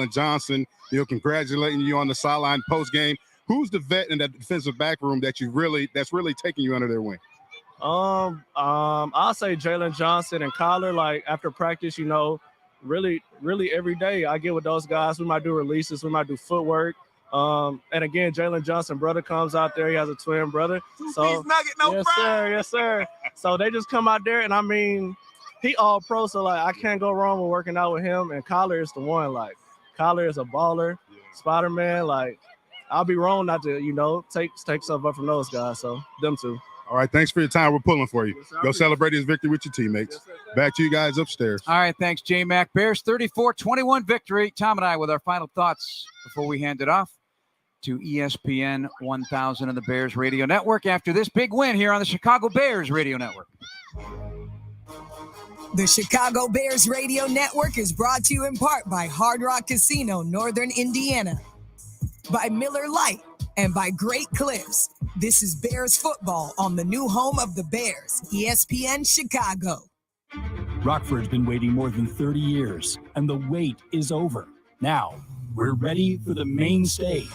Johnson, congratulating you on the sideline post game. Who's the vet in that defensive back room that's really taking you under their wing? I'll say Jalen Johnson and Kyler. Like after practice, really every day I get with those guys. We might do releases, we might do footwork. And again, Jalen Johnson brother comes out there. He has a twin brother. So yes, sir. So they just come out there, and I mean, he all pro. So like I can't go wrong with working out with him. And Kyler is the one. Like Kyler is a baller, Spider-Man. Like I'll be wrong not to take stuff up from those guys. So them two. All right, thanks for your time. We're pulling for you. Yes, go celebrate his victory with your teammates. Yes, back to you guys upstairs. All right, thanks, J-Mac. Bears 34-21 victory. Tom and I with our final thoughts before we hand it off to ESPN 1000 and the Bears Radio Network after this big win here on the Chicago Bears Radio Network. The Chicago Bears Radio Network is brought to you in part by Hard Rock Casino, Northern Indiana, by Miller Lite, and by Great Clips. This is Bears football on the new home of the Bears, ESPN Chicago. Rockford's been waiting more than 30 years, and the wait is over. Now, we're ready for the main stage.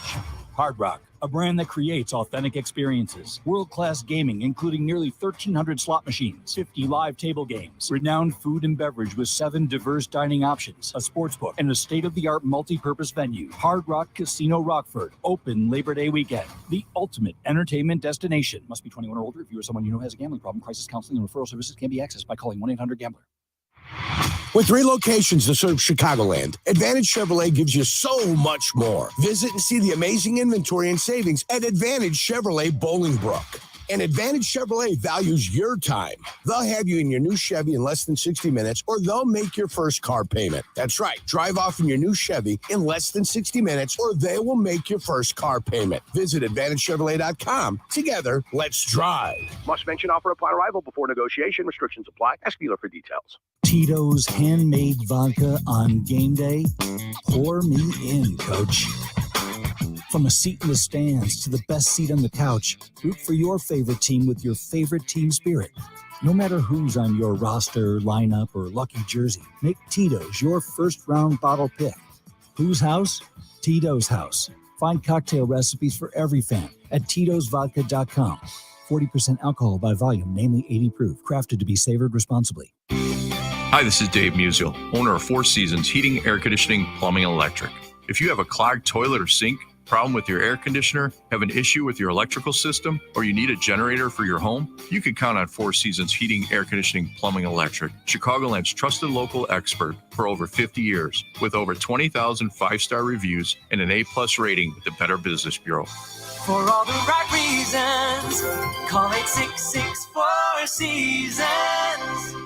Hard Rock, a brand that creates authentic experiences. World-class gaming, including nearly 1,300 slot machines, 50 live table games, renowned food and beverage with 7 diverse dining options, a sportsbook, and a state-of-the-art multi-purpose venue. Hard Rock Casino Rockford, open Labor Day weekend. The ultimate entertainment destination. Must be 21 or older. If you or someone you know has a gambling problem, crisis counseling and referral services can be accessed by calling 1-800-GAMBLER. With 3 locations to serve Chicagoland, Advantage Chevrolet gives you so much more. Visit and see the amazing inventory and savings at Advantage Chevrolet Bolingbrook. And Advantage Chevrolet values your time. They'll have you in your new Chevy in less than 60 minutes, or they'll make your first car payment. That's right. Drive off in your new Chevy in less than 60 minutes, or they will make your first car payment. Visit AdvantageChevrolet.com. Together, let's drive. Must mention offer upon arrival before negotiation. Restrictions apply. Ask dealer for details. Tito's handmade vodka on game day? Pour me in, coach. From a seat in the stands to the best seat on the couch, root for your favorite team with your favorite team spirit. No matter who's on your roster, lineup, or lucky jersey, make Tito's your first-round bottle pick. Whose house? Tito's house. Find cocktail recipes for every fan at Tito'sVodka.com. 40% alcohol by volume, namely 80 proof. Crafted to be savored responsibly. Hi, this is Dave Musial, owner of 4 Seasons Heating, Air Conditioning, Plumbing, and Electric. If you have a clogged toilet or sink, problem with your air conditioner, have an issue with your electrical system, or you need a generator for your home, you can count on 4 Seasons Heating, Air Conditioning, Plumbing, Electric, Chicagoland's trusted local expert for over 50 years, with over 20,000 5-star reviews and an A+ rating with the Better Business Bureau. For all the right reasons, call 866-4 Seasons.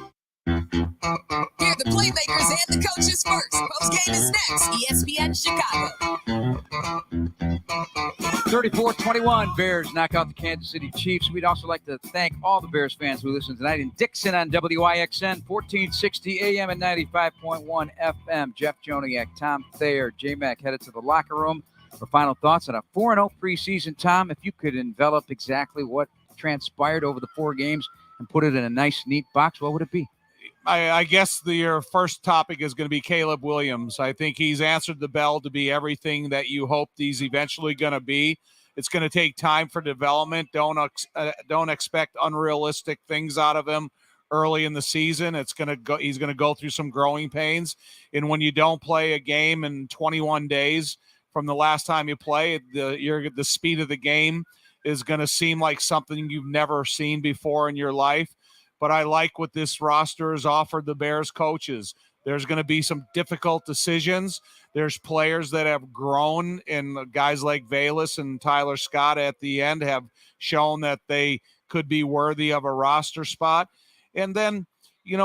Hear the playmakers and the coaches first. Postgame is next. ESPN Chicago. 34-21, Bears knock out the Kansas City Chiefs. We'd also like to thank all the Bears fans who listen tonight in Dixon on WIXN, 1460 AM and 95.1 FM. Jeff Joniak, Tom Thayer, J-Mac headed to the locker room for final thoughts on a 4-0 preseason. Tom, if you could envelop exactly what transpired over the 4 games and put it in a nice, neat box, what would it be? I guess your first topic is going to be Caleb Williams. I think he's answered the bell to be everything that you hoped he's eventually going to be. It's going to take time for development. Don't expect unrealistic things out of him early in the season. He's going to go through some growing pains. And when you don't play a game in 21 days from the last time you play, the speed of the game is going to seem like something you've never seen before in your life. But I like what this roster has offered the Bears coaches. There's going to be some difficult decisions. There's players that have grown, and guys like Velus and Tyler Scott at the end have shown that they could be worthy of a roster spot. And then,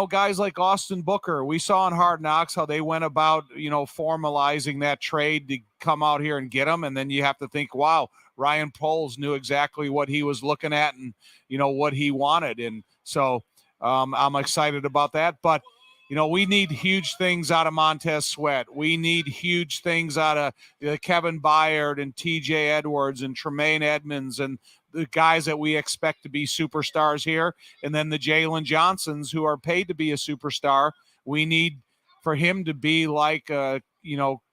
guys like Austin Booker, we saw in Hard Knocks how they went about, formalizing that trade to come out here and get him. And then you have to think, wow, Ryan Poles knew exactly what he was looking at and, what he wanted. And so I'm excited about that. But, we need huge things out of Montez Sweat. We need huge things out of Kevin Byard and TJ Edwards and Tremaine Edmonds and the guys that we expect to be superstars here. And then the Jalen Johnsons who are paid to be a superstar. We need for him to be like,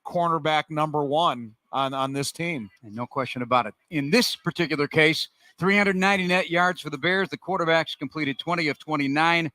cornerback number one on this team. And no question about it. In this particular case, 390 net yards for the Bears. The quarterbacks completed 20 of 29.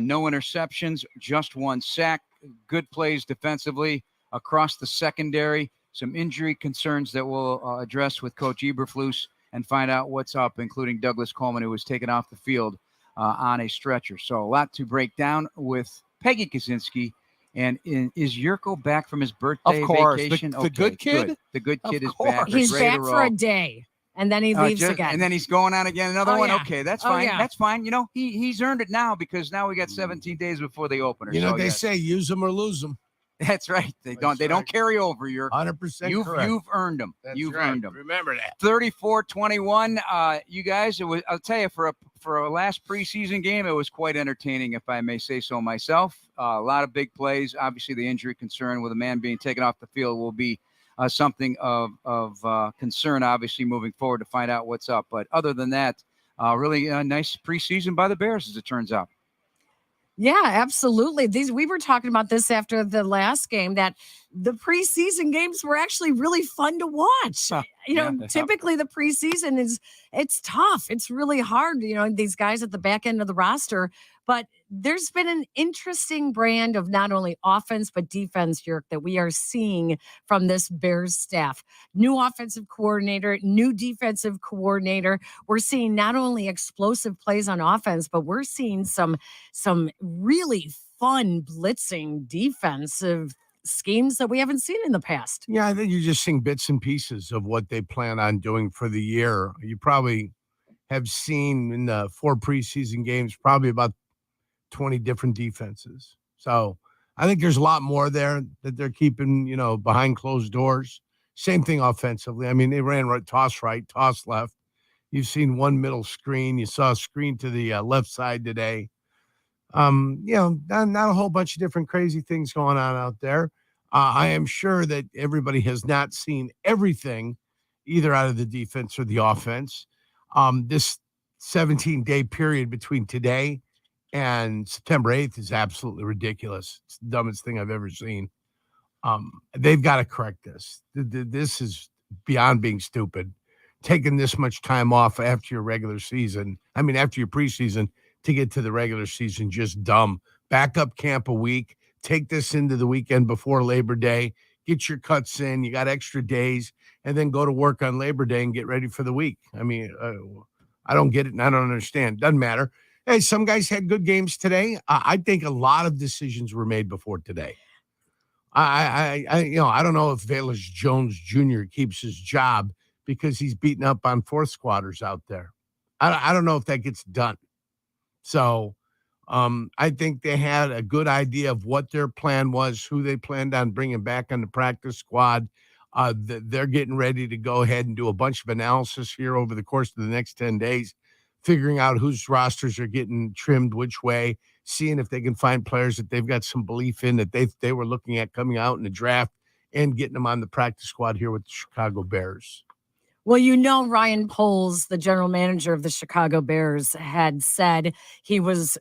No interceptions, just 1 sack. Good plays defensively across the secondary. Some injury concerns that we'll address with Coach Eberflus and find out what's up, including Douglas Coleman, who was taken off the field on a stretcher. So a lot to break down with Peggy Kaczynski. And is Jurko back from his birthday of course. vacation? The good kid? The good kid Of is back. He's ready back to for roll. a day, and then he leaves again. And then he's going on again, another Oh, one. yeah. Okay, that's Oh, fine. yeah. That's fine. You know, he's earned it now because now we got 17 days before the opener. You know So, what they yes. say, use them or lose them. That's right. They don't carry over. You're 100% correct. You've earned them. You've earned them. Remember that. 34-21. You guys, I'll tell you, for a last preseason game, it was quite entertaining, if I may say so myself. A lot of big plays. Obviously, the injury concern with a man being taken off the field will be something of concern, obviously, moving forward to find out what's up. But other than that, really a nice preseason by the Bears, as it turns out. Yeah, absolutely. We were talking about this after the last game, that the preseason games were actually really fun to watch. Typically the preseason it's tough. It's really hard, these guys at the back end of the roster, but there's been an interesting brand of not only offense, but defense, Jurk, that we are seeing from this Bears staff. New offensive coordinator, new defensive coordinator. We're seeing not only explosive plays on offense, but we're seeing some really fun blitzing defensive schemes that we haven't seen in the past. Yeah, I think you're just seeing bits and pieces of what they plan on doing for the year. You probably have seen in the 4 preseason games probably about 20 different defenses. So I think there's a lot more there that they're keeping, behind closed doors. Same thing offensively. I mean, they ran toss right, toss left. You've seen one middle screen. You saw a screen to the left side today. Not a whole bunch of different crazy things going on out there. I am sure that everybody has not seen everything either out of the defense or the offense. This 17-day period between today and September 8th is absolutely ridiculous. It's the dumbest thing I've ever seen. They've got to correct this. This is beyond being stupid. Taking this much time off after your after your preseason to get to the regular season, just dumb. Backup camp a week. Take this into the weekend before Labor Day. Get your cuts in. You got extra days, and then go to work on Labor Day and get ready for the week. I mean, I don't get it, and I don't understand. Doesn't matter. Hey, some guys had good games today. I think a lot of decisions were made before today. I don't know if Velus Jones Jr. keeps his job because he's beating up on fourth squatters out there. I don't know if that gets done. So I think they had a good idea of what their plan was, who they planned on bringing back on the practice squad. They're getting ready to go ahead and do a bunch of analysis here over the course of the next 10 days, figuring out whose rosters are getting trimmed which way, seeing if they can find players that they've got some belief in that they were looking at coming out in the draft and getting them on the practice squad here with the Chicago Bears. Well, Ryan Poles, the general manager of the Chicago Bears, had said he was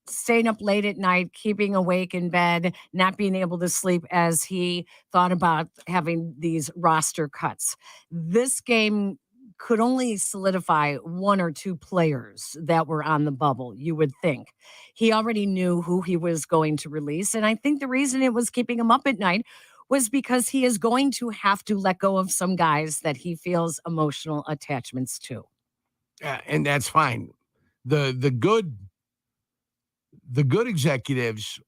staying up late at night, keeping awake in bed, not being able to sleep as he thought about having these roster cuts. This game could only solidify 1 or 2 players that were on the bubble, you would think. He already knew who he was going to release, and I think the reason it was keeping him up at night was because he is going to have to let go of some guys that he feels emotional attachments to. Yeah, and that's fine. The good executives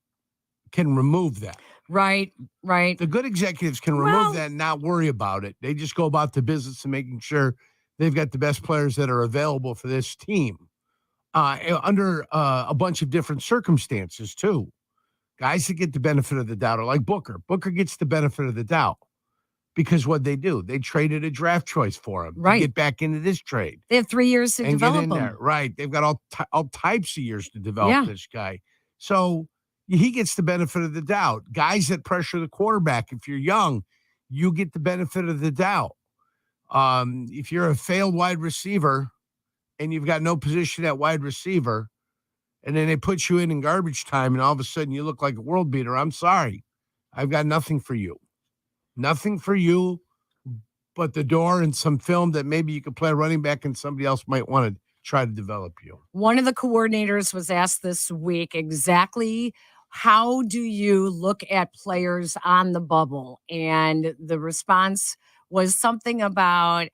can remove that. Right. The good executives can remove that and not worry about it. They just go about the business of making sure they've got the best players that are available for this team under a bunch of different circumstances too. Guys that get the benefit of the doubt are like Booker. Booker gets the benefit of the doubt because what they do, they traded a draft choice for him to get back into this trade. They have 3 years to develop him. There. Right. They've got all types of years to develop this guy. So he gets the benefit of the doubt. Guys that pressure the quarterback, if you're young, you get the benefit of the doubt. If you're a failed wide receiver and you've got no position at wide receiver, and then they put you in garbage time, and all of a sudden you look like a world beater, I'm sorry. I've got nothing for you. Nothing for you but the door and some film that maybe you could play running back and somebody else might want to try to develop you. One of the coordinators was asked this week exactly how do you look at players on the bubble? And the response was something about,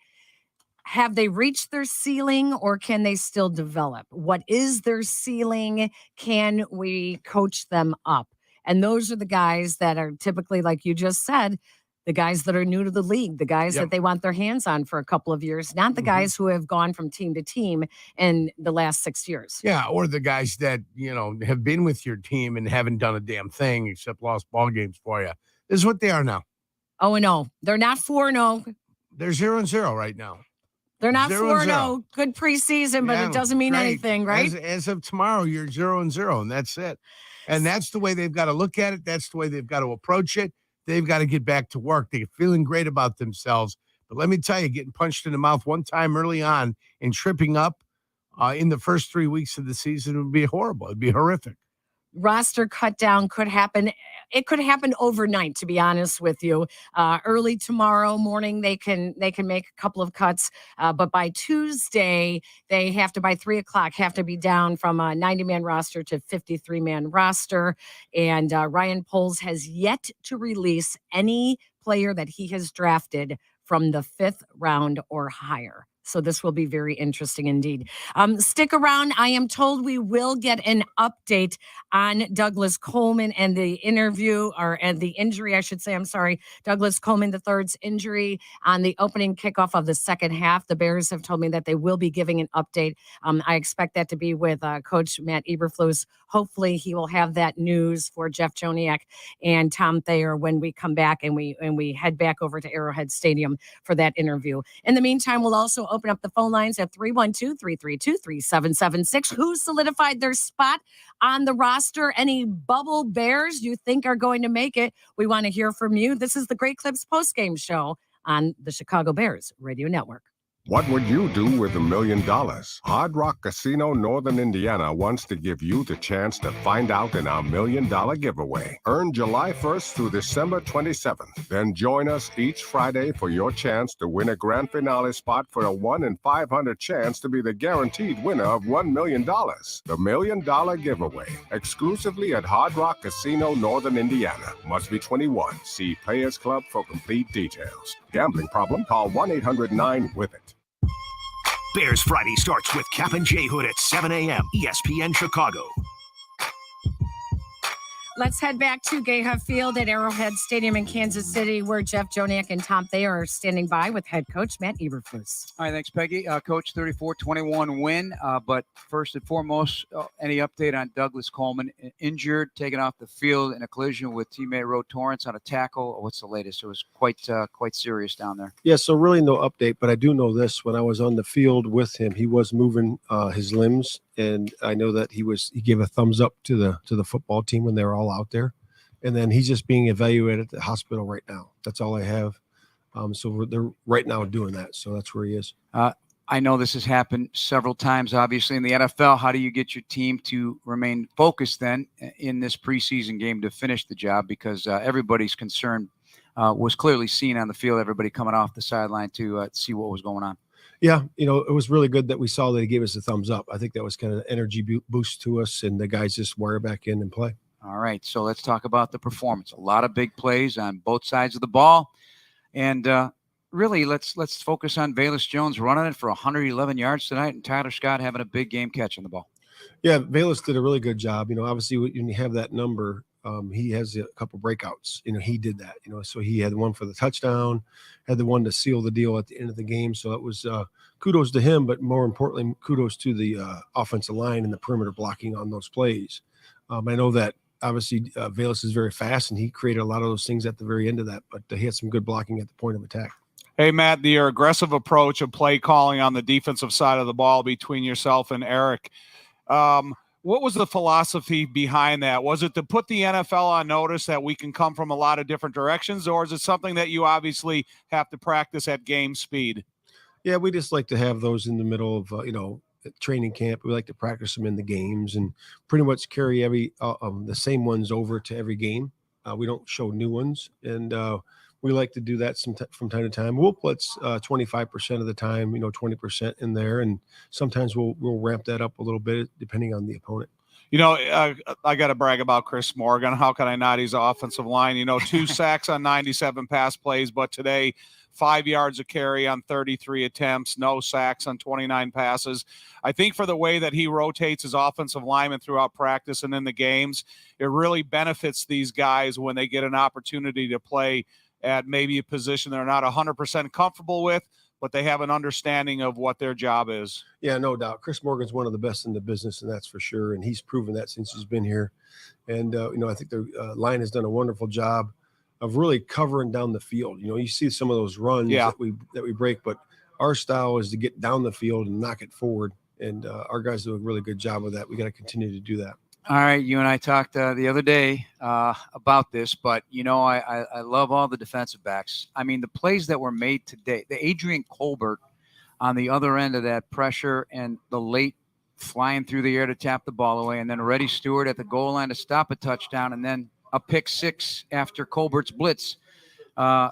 have they reached their ceiling or can they still develop? What is their ceiling? Can we coach them up? And those are the guys that are typically, like you just said, the guys that are new to the league, the guys that they want their hands on for a couple of years, not the guys who have gone from team to team in the last 6 years. Yeah, or the guys that, have been with your team and haven't done a damn thing except lost ball games for you. This is what they are now. 0-0. They're not 4-0. They're 0-0 right now. They're not 0-0. 4-0. Good preseason, but it doesn't mean anything, right? As of tomorrow, you're 0-0, and that's it. And that's the way they've got to look at it. That's the way they've got to approach it. They've got to get back to work. They're feeling great about themselves. But let me tell you, getting punched in the mouth one time early on and tripping up in the first 3 weeks of the season would be horrible. It'd be horrific. Roster cut down could happen. It could happen overnight, to be honest with you. Early tomorrow morning, they can make a couple of cuts. But by Tuesday, they have to, by 3:00, have to be down from a 90-man roster to 53-man roster. And Ryan Poles has yet to release any player that he has drafted from the 5th round or higher. So this will be very interesting indeed. Stick around. I am told we will get an update on Douglas Coleman and the injury, I should say. I'm sorry. Douglas Coleman III's injury on the opening kickoff of the second half. The Bears have told me that they will be giving an update. I expect that to be with Coach Matt Eberflus. Hopefully he will have that news for Jeff Joniak and Tom Thayer when we come back and we head back over to Arrowhead Stadium for that interview. In the meantime, we'll also open up the phone lines at 312-332-3776. Who solidified their spot on the roster? Any bubble Bears you think are going to make it? We want to hear from you. This is the Great Clips postgame show on the Chicago Bears Radio Network. What would you do with $1 million? Hard Rock Casino Northern Indiana wants to give you the chance to find out in our $1 million giveaway. Earn July 1st through December 27th. Then join us each Friday for your chance to win a grand finale spot for a 1 in 500 chance to be the guaranteed winner of $1 million. The $1 million giveaway, exclusively at Hard Rock Casino Northern Indiana. Must be 21. See Players Club for complete details. Gambling problem? Call 1-800-9-WITH-IT. Bears Friday starts with Cap and J Hood at 7 a.m. ESPN Chicago. Let's head back to Gayha Field at Arrowhead Stadium in Kansas City, where Jeff Joniak and Tom Thayer are standing by with head coach Matt Eberflus. All right, thanks, Peggy. Coach, 34-21 win. But first and foremost, any update on Douglas Coleman? Injured, taken off the field in a collision with teammate Ro Torrance on a tackle. What's the latest? It was quite serious down there. Yeah, so really no update, but I do know this. When I was on the field with him, he was moving his limbs, and I know that he gave a thumbs up to the football team when they were all out there. And then he's just being evaluated at the hospital right now. That's all I have. So they're right now doing that. So that's where he is. I know this has happened several times, obviously, in the NFL. How do you get your team to remain focused then in this preseason game to finish the job? Because everybody's concern was clearly seen on the field, everybody coming off the sideline to see what was going on. Yeah, it was really good that we saw that he gave us a thumbs up. I think that was kind of an energy boost to us, and the guys just wire back in and play. All right, so let's talk about the performance. A lot of big plays on both sides of the ball. And really, let's focus on Velus Jones running it for 111 yards tonight and Tyler Scott having a big game catching the ball. Yeah, Velus did a really good job. Obviously, when you have that number, he has a couple breakouts. He did that. So he had one for the touchdown, had the one to seal the deal at the end of the game. So that was kudos to him, but more importantly, kudos to the offensive line and the perimeter blocking on those plays. I know that obviously Velus is very fast, and he created a lot of those things at the very end of that, but he had some good blocking at the point of attack. Hey, Matt, your aggressive approach of play calling on the defensive side of the ball between yourself and Eric, what was the philosophy behind that? Was it to put the NFL on notice that we can come from a lot of different directions, or is it something that you obviously have to practice at game speed? Yeah, we just like to have those in the middle of, training camp. We like to practice them in the games and pretty much carry the same ones over to every game. We don't show new ones, and we like to do that from time to time. We'll put 25% of the time, 20% in there, and sometimes we'll ramp that up a little bit depending on the opponent. I got to brag about Chris Morgan. How can I not? He's offensive line. 2 sacks on 97 pass plays, but today 5 yards a carry on 33 attempts, no sacks on 29 passes. I think for the way that he rotates his offensive linemen throughout practice and in the games, it really benefits these guys when they get an opportunity to play at maybe a position they're not 100% comfortable with, but they have an understanding of what their job is. Yeah, no doubt. Chris Morgan's one of the best in the business, and that's for sure. And he's proven that since he's been here. And, I think the line has done a wonderful job of really covering down the field. You see some of those runs that we break, but our style is to get down the field and knock it forward. And our guys do a really good job of that. We got to continue to do that. All right, you and I talked the other day about this, but, I love all the defensive backs. I mean, the plays that were made today, the Adrian Colbert on the other end of that pressure and the late flying through the air to tap the ball away, and then Reddy Stewart at the goal line to stop a touchdown, and then a pick six after Colbert's blitz. Again,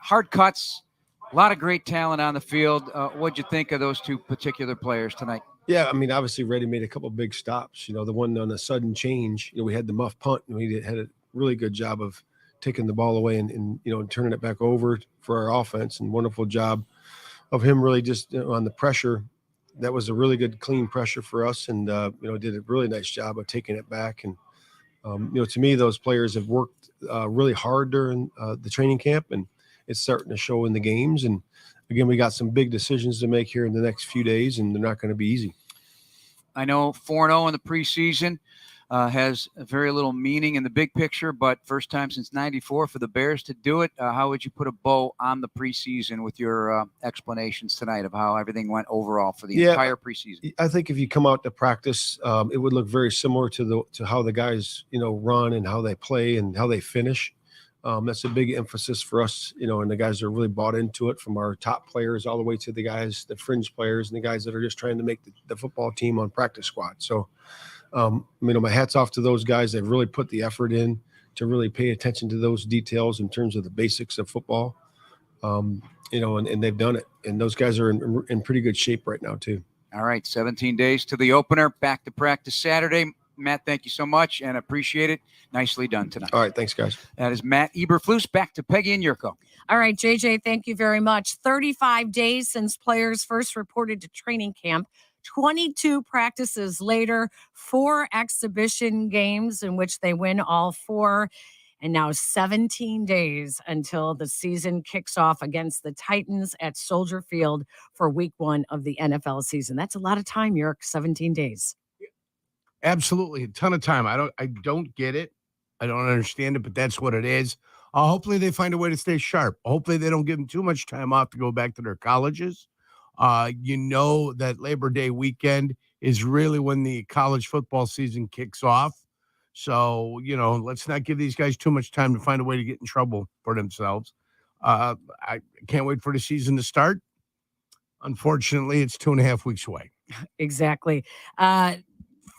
hard cuts, a lot of great talent on the field. What'd you think of those two particular players tonight? Yeah, I mean, obviously, Reddy made a couple of big stops. The one on the sudden change, we had the muff punt, and we had a really good job of taking the ball away and turning it back over for our offense, and wonderful job of him really just on the pressure. That was a really good, clean pressure for us, and, did a really nice job of taking it back. And, to me, those players have worked really hard during the training camp, and it's starting to show in the games. And, again, we got some big decisions to make here in the next few days, and they're not going to be easy. I know 4-0 in the preseason has very little meaning in the big picture, but first time since '94 for the Bears to do it. How would you put a bow on the preseason with your explanations tonight of how everything went overall for the entire preseason? I think if you come out to practice, it would look very similar to how the guys run and how they play and how they finish. That's a big emphasis for us, and the guys are really bought into it, from our top players all the way to the guys, the fringe players, and the guys that are just trying to make the football team on practice squad. So, my hat's off to those guys. They've really put the effort in to really pay attention to those details in terms of the basics of football, and they've done it. And those guys are in pretty good shape right now too. All right, 17 days to the opener, back to practice Saturday. Matt, thank you so much and appreciate it. Nicely done tonight. All right, thanks, guys. That is Matt Eberflus. Back to Peggy and Jurko. All right, JJ, thank you very much. 35 days since players first reported to training camp. 22 practices later, 4 exhibition games in which they win all 4. And now 17 days until the season kicks off against the Titans at Soldier Field for week 1 of the NFL season. That's a lot of time, Jurk, 17 days. Absolutely. A ton of time. I don't get it. I don't understand it, but that's what it is. Hopefully they find a way to stay sharp. Hopefully they don't give them too much time off to go back to their colleges. That Labor Day weekend is really when the college football season kicks off. So, let's not give these guys too much time to find a way to get in trouble for themselves. I can't wait for the season to start. Unfortunately, it's 2.5 weeks away. Exactly.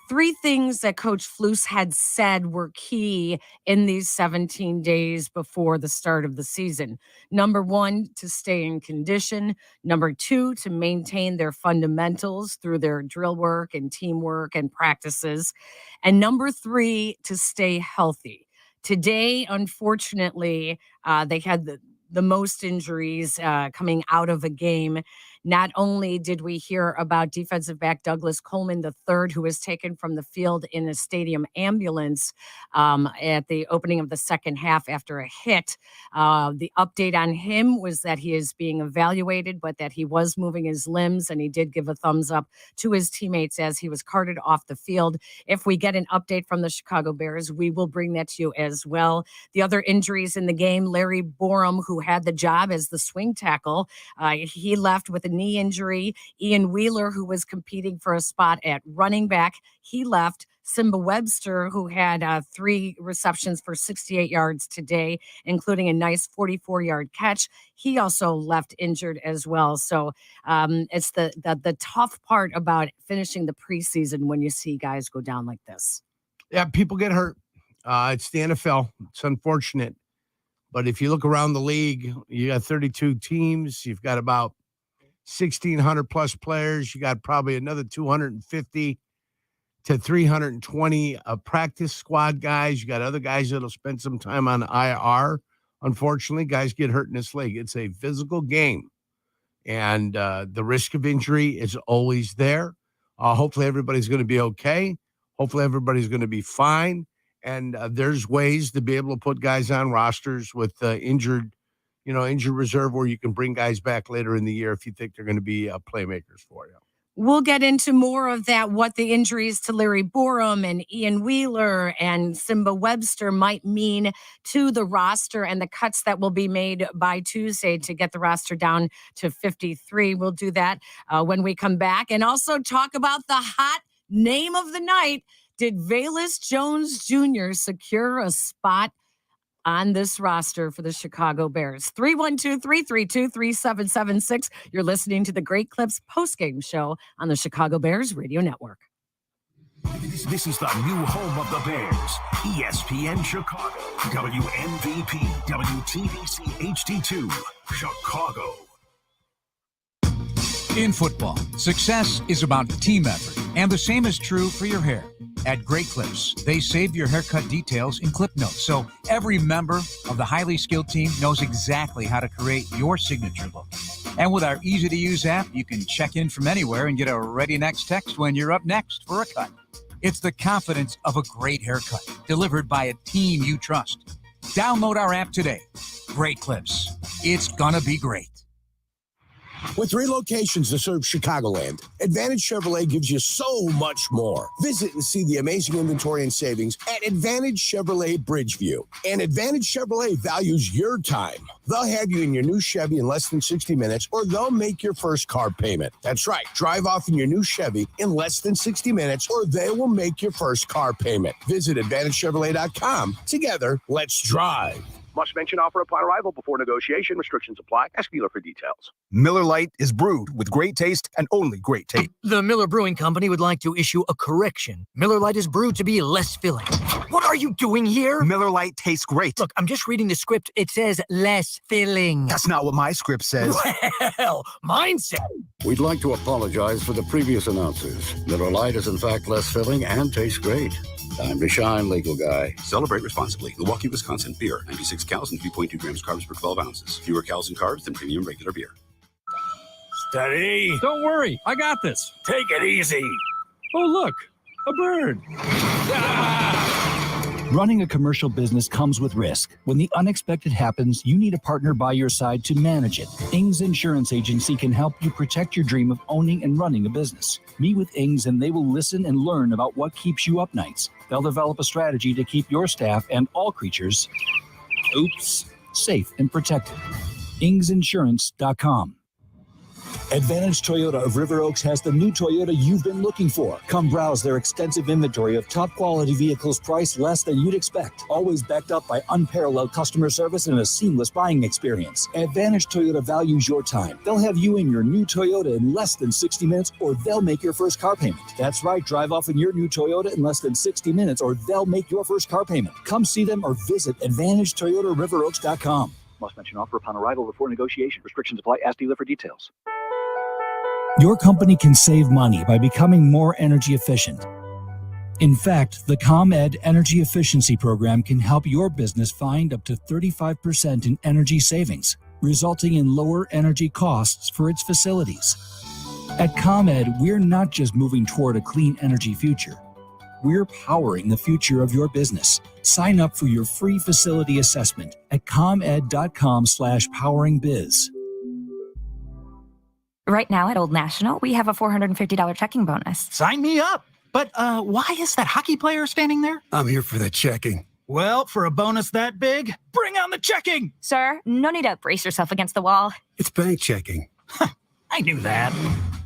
3 things that Coach Flus had said were key in these 17 days before the start of the season. Number 1, to stay in condition. Number 2, to maintain their fundamentals through their drill work and teamwork and practices. And number 3, to stay healthy. Today, unfortunately, they had the most injuries coming out of a game. Not only did we hear about defensive back Douglas Coleman III, who was taken from the field in a stadium ambulance at the opening of the second half after a hit. The update on him was that he is being evaluated, but that he was moving his limbs, and he did give a thumbs up to his teammates as he was carted off the field. If we get an update from the Chicago Bears, we will bring that to you as well. The other injuries in the game, Larry Borum, who had the job as the swing tackle, he left with a knee injury. Ian Wheeler, who was competing for a spot at running back, he left. Simba Webster, who had 3 receptions for 68 yards today, including a nice 44-yard catch, he also left injured as well. So it's the tough part about finishing the preseason when you see guys go down like this. Yeah, people get hurt. It's the NFL. It's unfortunate. But if you look around the league, you got 32 teams. You've got about 1,600 plus players. You got probably another 250 to 320 practice squad guys. You got other guys that'll spend some time on IR. Unfortunately, guys get hurt in this league. It's a physical game, and the risk of injury is always there. Hopefully, everybody's going to be okay. Hopefully, everybody's going to be fine. And there's ways to be able to put guys on rosters with injured reserve, where you can bring guys back later in the year if you think they're going to be playmakers for you. We'll get into more of that, what the injuries to Larry Borum and Ian Wheeler and Simba Webster might mean to the roster and the cuts that will be made by Tuesday to get the roster down to 53. We'll do that when we come back, and also talk about the hot name of the night. Did Velus Jones Jr. secure a spot on this roster for the Chicago Bears? 312-332-3776. You're listening to the Great Clips postgame show on the Chicago Bears Radio Network. This is the new home of the Bears, ESPN Chicago, WMVP, WTBC HD2, Chicago. In football, success is about team effort, and the same is true for your hair. At Great Clips, they save your haircut details in clip notes, so every member of the highly skilled team knows exactly how to create your signature look. And with our easy-to-use app, you can check in from anywhere and get a ready next text when you're up next for a cut. It's the confidence of a great haircut, delivered by a team you trust. Download our app today. Great Clips. It's gonna be great. With 3 locations to serve Chicagoland, Advantage Chevrolet gives you so much more. Visit and see the amazing inventory and savings at Advantage Chevrolet Bridgeview. And Advantage Chevrolet values your time. They'll have you in your new Chevy in less than 60 minutes, or they'll make your first car payment. That's right. Drive off in your new Chevy in less than 60 minutes, or they will make your first car payment. Visit AdvantageChevrolet.com. Together, let's drive. Must mention offer upon arrival before negotiation. Restrictions apply. Ask dealer for details. Miller Lite is brewed with great taste and only great taste. The Miller Brewing Company would like to issue a correction. Miller Lite is brewed to be less filling. What are you doing here? Miller Lite tastes great. Look, I'm just reading the script. It says less filling. That's not what my script says. Well, mine says. We'd like to apologize for the previous announcers. Miller Lite is in fact less filling and tastes great. Time to shine, legal guy. Celebrate responsibly. Milwaukee, Wisconsin beer. 96 calories and 3.2 grams carbs per 12 ounces. Fewer calories and carbs than premium regular beer. Steady. Don't worry. I got this. Take it easy. Oh, look. A bird. Running a commercial business comes with risk. When the unexpected happens, you need a partner by your side to manage it. Ings Insurance Agency can help you protect your dream of owning and running a business. Meet with Ings and they will listen and learn about what keeps you up nights. They'll develop a strategy to keep your staff and all creatures, safe and protected. IngsInsurance.com. Advantage Toyota of River Oaks has the new Toyota you've been looking for. Come browse their extensive inventory of top quality vehicles priced less than you'd expect. Always backed up by unparalleled customer service and a seamless buying experience. Advantage Toyota values your time. They'll have you in your new Toyota in less than 60 minutes, or they'll make your first car payment. That's right, drive off in your new Toyota in less than 60 minutes, or they'll make your first car payment. Come see them or visit AdvantageToyotaRiverOaks.com. Must mention offer upon arrival before negotiation. Restrictions apply. Ask dealer for details. Your company can save money by becoming more energy efficient. In fact, the ComEd Energy Efficiency Program can help your business find up to 35% in energy savings, resulting in lower energy costs for its facilities. At ComEd, we're not just moving toward a clean energy future. We're powering the future of your business. Sign up for your free facility assessment at comed.com/poweringbiz. Right now at Old National, we have a $450 checking bonus. Sign me up. But why is that hockey player standing there? I'm here for the checking. Well, for a bonus that big, bring on the checking. Sir, no need to brace yourself against the wall. It's bank checking. I knew that.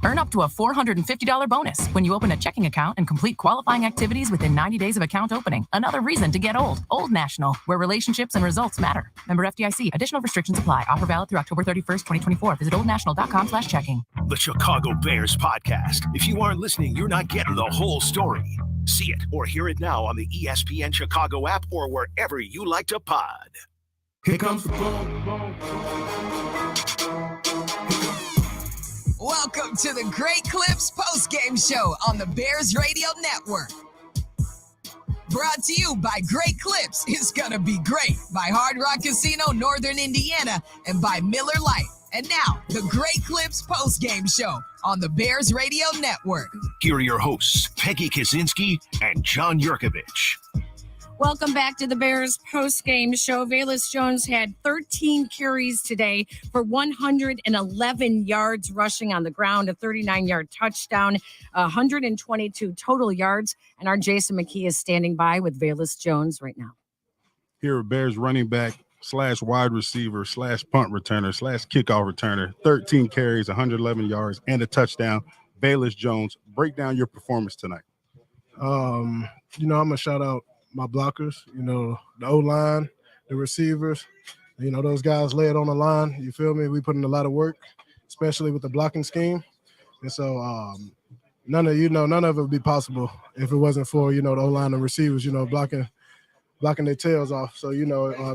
Earn up to a $450 bonus when you open a checking account and complete qualifying activities within 90 days of account opening. Another reason to get old. Old National, where relationships and results matter. Member FDIC. Additional restrictions apply. Offer valid through October 31st, 2024. Visit oldnational.com/checking. The Chicago Bears podcast. If you aren't listening, you're not getting the whole story. See it or hear it now on the ESPN Chicago app or wherever you like to pod. Here comes the boom, boom. Welcome to the Great Clips postgame show on the Bears Radio Network. Brought to you by Great Clips. It's gonna be great by Hard Rock Casino, Northern Indiana, and by Miller Lite. And now, the Great Clips postgame show on the Bears Radio Network. Here are your hosts, Peggy Kaczynski and John Yurkovich. Welcome back to the Bears post-game show. Velus Jones had 13 carries today for 111 yards rushing on the ground, a 39-yard touchdown, 122 total yards. And our Jason McKee is standing by with Velus Jones right now. Here, Bears running back / wide receiver / punt returner / kickoff returner, 13 carries, 111 yards, and a touchdown. Velus Jones, break down your performance tonight. I'm going to shout out my blockers, the O-line, the receivers, those guys lay it on the line. You feel me? We put in a lot of work, especially with the blocking scheme. And so none of it would be possible if it wasn't for, the O-line and receivers, blocking their tails off. So,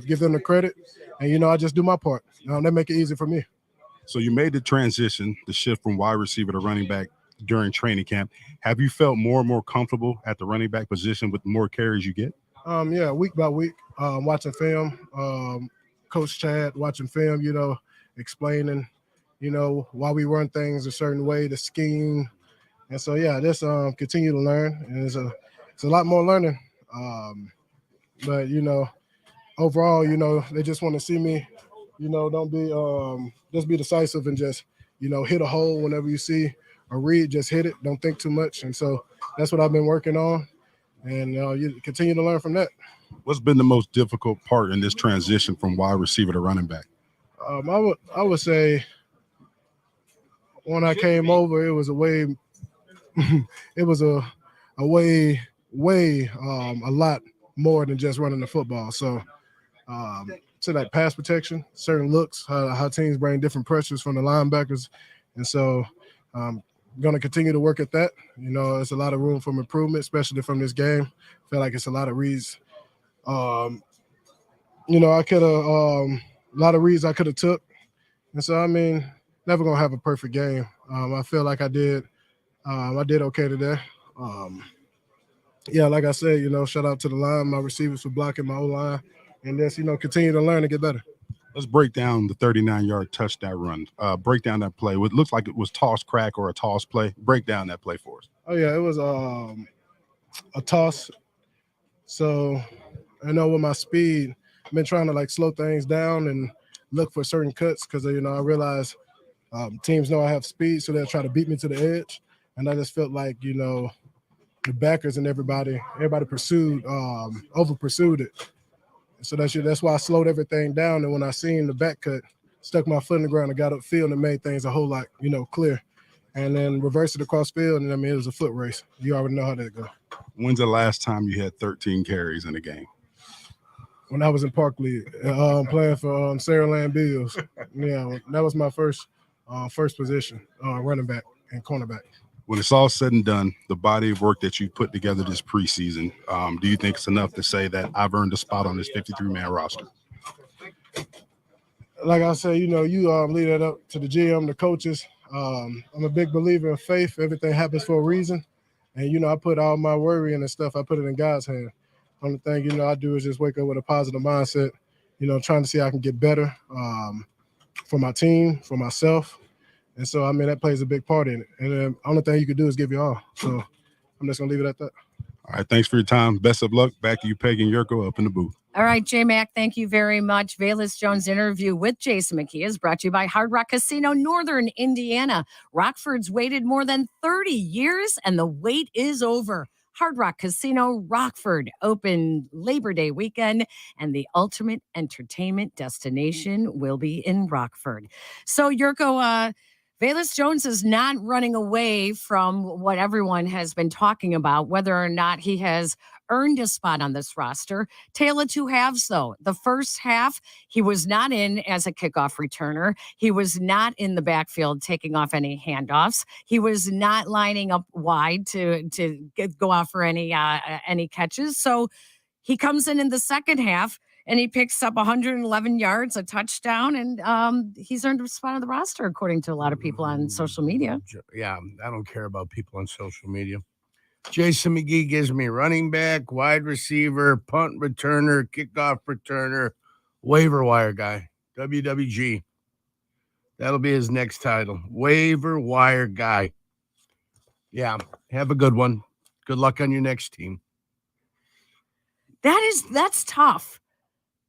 give them the credit. And, I just do my part. They make it easy for me. So you made the transition, the shift from wide receiver to running back during training camp. Have you felt more and more comfortable at the running back position with more carries you get? Yeah, week by week, watching film, Coach Chad watching film, explaining, why we run things a certain way, the scheme. And so, yeah, just continue to learn. And it's a lot more learning. But, overall, they just want to see me, don't be just be decisive and just, hit a hole whenever you see a read, just hit it. Don't think too much. And so that's what I've been working on. And you continue to learn from that. What's been the most difficult part in this transition from wide receiver to running back? I would say when I came over, it was a lot more than just running the football. So to that pass protection, certain looks, how teams bring different pressures from the linebackers. And so going to continue to work at that. It's a lot of room for improvement, especially from this game. I feel like it's a lot of reads. I could have a lot of reads I could have took. And so, never going to have a perfect game. I feel like I did okay today. Like I said, shout out to the line, my receivers for blocking my O-line, and just, continue to learn and get better. Let's break down the 39-yard touchdown run. Break down that play. It looks like it was toss crack or a toss play. Break down that play for us. Oh, yeah, it was a toss. So, with my speed, I've been trying to, slow things down and look for certain cuts because, I realize teams know I have speed, so they'll try to beat me to the edge. And I just felt like, the backers and everybody over-pursued it. So that's why I slowed everything down. And when I seen the back cut, stuck my foot in the ground and got upfield and made things a whole lot, clear. And then reversed it across field, and it was a foot race. You already know how that goes. When's the last time you had 13 carries in a game? When I was in Park League, playing for Saraland Bills. Yeah, that was my first position, running back and cornerback. When it's all said and done, the body of work that you put together this preseason, do you think it's enough to say that I've earned a spot on this 53-man roster? Like I said, you leave that up to the GM, the coaches. I'm a big believer in faith. Everything happens for a reason. And, I put all my worry and stuff, I put it in God's hand. Only thing, I do is just wake up with a positive mindset, trying to see how I can get better for my team, for myself. And so, that plays a big part in it. And the only thing you can do is give your all. So I'm just going to leave it at that. All right. Thanks for your time. Best of luck. Back to you, Peggy and Jurko, up in the booth. All right, J-Mac, thank you very much. Velus Jones' interview with Jason McKee is brought to you by Hard Rock Casino, Northern Indiana. Rockford's waited more than 30 years, and the wait is over. Hard Rock Casino, Rockford, open Labor Day weekend, and the ultimate entertainment destination will be in Rockford. So, Jurko, Velus Jones is not running away from what everyone has been talking about, whether or not he has earned a spot on this roster. Tale of two halves, though. The first half, he was not in as a kickoff returner. He was not in the backfield taking off any handoffs. He was not lining up wide to go off for any catches. So he comes in the second half. and he picks up 111 yards, a touchdown, and he's earned a spot on the roster, according to a lot of people on social media. Yeah, I don't care about people on social media. Jason McGee gives me running back, wide receiver, punt returner, kickoff returner, waiver wire guy, WWG. That'll be his next title, waiver wire guy. Yeah, have a good one. Good luck on your next team. That's tough.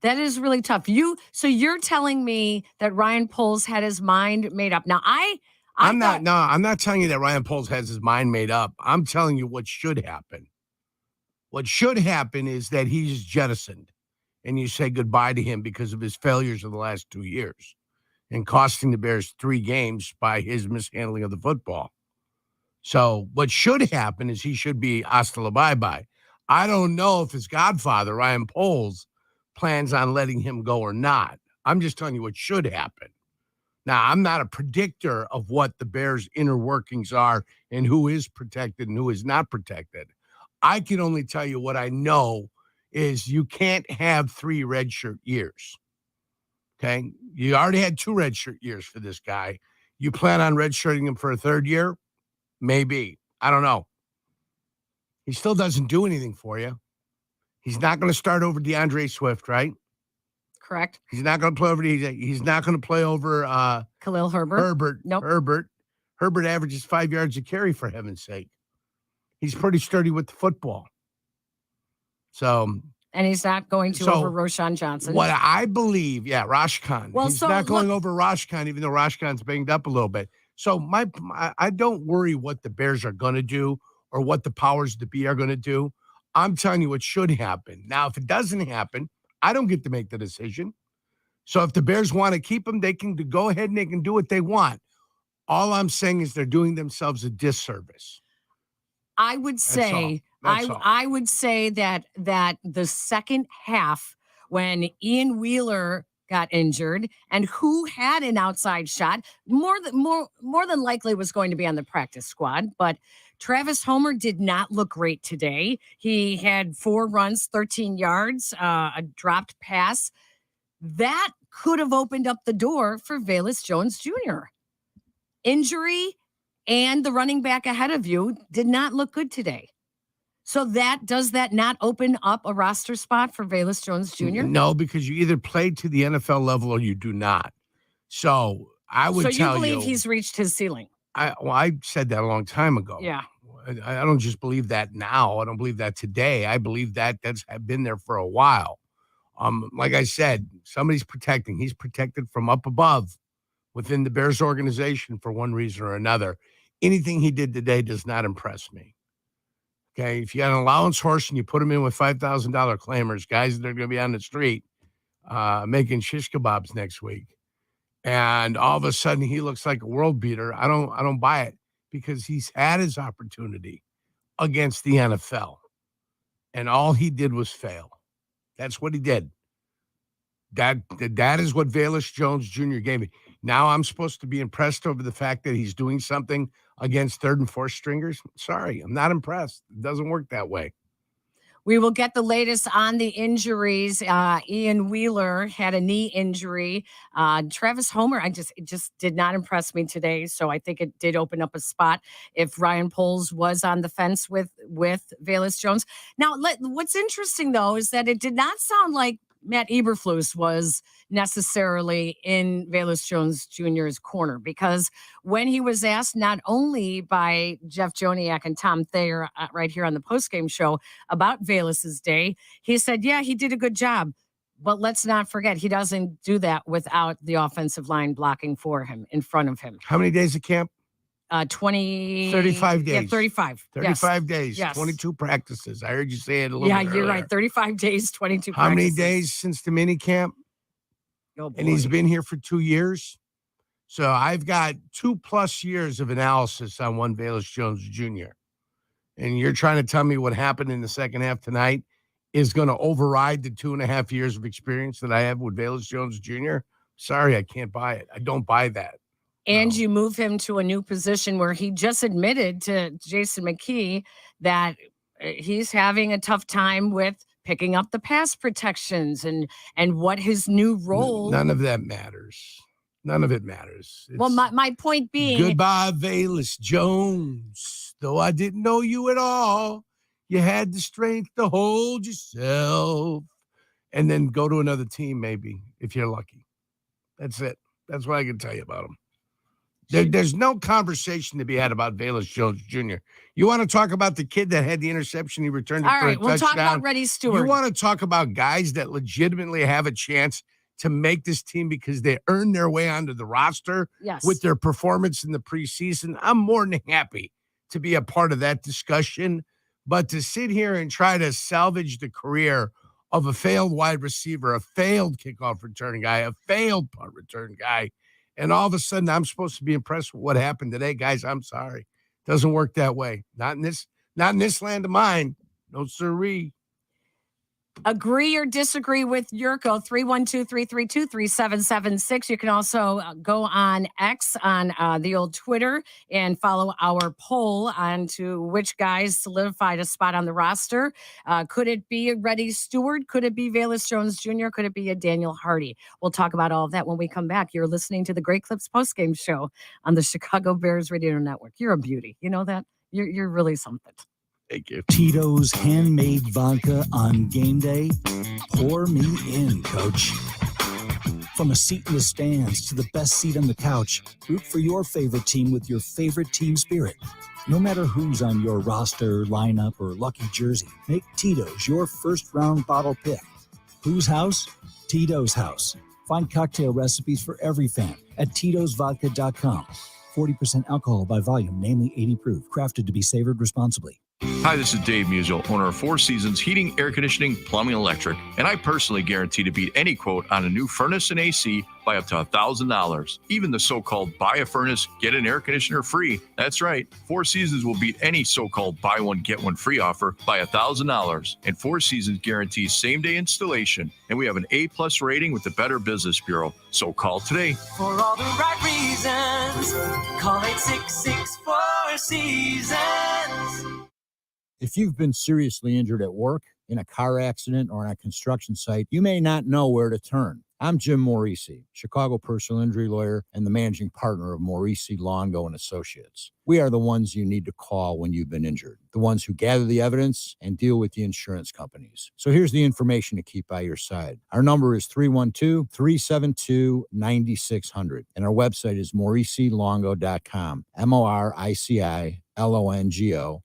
That is really tough. So you're telling me that Ryan Poles had his mind made up. Now I'm not telling you that Ryan Poles has his mind made up. I'm telling you what should happen. What should happen is that he's jettisoned and you say goodbye to him because of his failures of the last 2 years and costing the Bears 3 games by his mishandling of the football. So what should happen is he should be hasta la bye-bye. I don't know if his godfather, Ryan Poles, plans on letting him go or not. I'm just telling you what should happen. Now, I'm not a predictor of what the Bears' inner workings are and who is protected and who is not protected. I can only tell you what I know is you can't have 3 redshirt years. Okay? You already had 2 redshirt years for this guy. You plan on redshirting him for a 3rd year? Maybe. I don't know. He still doesn't do anything for you. He's not going to start over DeAndre Swift, right? Correct. He's not going to play over. He's not going to play over Khalil Herbert. Nope. Herbert averages 5 yards a carry, for heaven's sake. He's pretty sturdy with the football. So. And he's not going to over Roshan Johnson. What I believe, Rashkan. Well, he's not going over Rashkan, even though Rashkan's banged up a little bit. So I don't worry what the Bears are going to do or what the powers that be are going to do. I'm telling you what should happen. Now, if it doesn't happen, I don't get to make the decision. So if the Bears want to keep him, they can go ahead and they can do what they want. All I'm saying is they're doing themselves a disservice. I would say I would say that the second half, when Ian Wheeler got injured and who had an outside shot, more than likely was going to be on the practice squad, but Travis Homer did not look great today. He had 4 runs, 13 yards, a dropped pass. That could have opened up the door for Velus Jones Jr. Injury and the running back ahead of you did not look good today. So does that not open up a roster spot for Velus Jones Jr.? No, because you either play to the NFL level or you do not. So I would tell you. So you believe he's reached his ceiling? I said that a long time ago. Yeah. I don't just believe that now. I don't believe that today. I believe that's been there for a while. Like I said, somebody's protecting. He's protected from up above within the Bears organization for one reason or another. Anything he did today does not impress me. Okay, if you got an allowance horse and you put him in with $5,000 claimers, guys that are going to be on the street making shish kebabs next week, and all of a sudden he looks like a world beater, I don't buy it, because he's had his opportunity against the NFL, and all he did was fail. That's what he did. That is what Velus Jones Jr. gave me. Now I'm supposed to be impressed over the fact that he's doing something against 3rd and 4th stringers. Sorry, I'm not impressed. It doesn't work that way. We will get the latest on the injuries. Ian Wheeler had a knee injury. Travis Homer, it just did not impress me today. So I think it did open up a spot if Ryan Poles was on the fence with Velus Jones. Now, what's interesting, though, is that it did not sound like Matt Eberflus was necessarily in Velus Jones Jr.'s corner, because when he was asked not only by Jeff Joniak and Tom Thayer right here on the postgame show about Velus's day, he said, yeah, he did a good job. But let's not forget, he doesn't do that without the offensive line blocking for him, in front of him. How many days of camp? 35 days. Yeah, 35. 35 days. Yes. 22 practices. I heard you say it a little bit earlier. You're right. 35 days, 22 How many practices. days since the mini camp? Oh, boy. And he's been here for 2 years. So I've got 2+ years of analysis on one Velus Jones Jr. And you're trying to tell me what happened in the second half tonight is going to override the 2.5 years of experience that I have with Velus Jones Jr.? Sorry, I can't buy it. I don't buy that. And you move him to a new position where he just admitted to Jason McKee that he's having a tough time with picking up the pass protections and what his new role. None of that matters. None of it matters. Well, my point being, goodbye, Velus Jones. Though I didn't know you at all, you had the strength to hold yourself. And then go to another team, maybe, if you're lucky. That's it. That's what I can tell you about him. There's no conversation to be had about Velus Jones Jr. You want to talk about the kid that had the interception he returned it all for right, a we'll touchdown? talk about Reddy Stewart. You want to talk about guys that legitimately have a chance to make this team because they earned their way onto the roster with their performance in the preseason? I'm more than happy to be a part of that discussion. But to sit here and try to salvage the career of a failed wide receiver, a failed kickoff return guy, a failed punt return guy, and all of a sudden I'm supposed to be impressed with what happened today, guys, I'm sorry. Doesn't work that way. Not in this land of mine. No sirree. Agree or disagree with Jurko, 312-332-3776. You can also go on X on the old Twitter and follow our poll on to which guys solidified a spot on the roster. Could it be a Reddy Stewart? Could it be Velus Jones Jr.? Could it be a Daniel Hardy? We'll talk about all of that when we come back. You're listening to the Great Clips postgame show on the Chicago Bears Radio Network. You're a beauty. You know that? You're really something. Thank you. Tito's handmade vodka on game day. Pour me in, coach. From a seat in the stands to the best seat on the couch, root for your favorite team with your favorite team spirit. No matter who's on your roster, lineup, or lucky jersey, make Tito's your first-round bottle pick. Whose house? Tito's house. Find cocktail recipes for every fan at Tito'sVodka.com. 40% alcohol by volume, namely 80 proof. Crafted to be savored responsibly. Hi, this is Dave Musial, owner of Four Seasons Heating, Air Conditioning, Plumbing, Electric, and I personally guarantee to beat any quote on a new furnace and AC by up to $1,000. Even the so-called buy a furnace, get an air conditioner free. That's right. Four Seasons will beat any so-called buy one, get one free offer by $1,000. And Four Seasons guarantees same-day installation. And we have an A-plus rating with the Better Business Bureau. So call today. For all the right reasons, call 866-4 Seasons. If you've been seriously injured at work, in a car accident, or on a construction site, you may not know where to turn. I'm Jim Morisi, Chicago personal injury lawyer and the managing partner of Morisi, Longo & Associates. We are the ones you need to call when you've been injured, the ones who gather the evidence and deal with the insurance companies. So here's the information to keep by your side. Our number is 312-372-9600, and our website is moricilongo.com, MORICILONGO.com.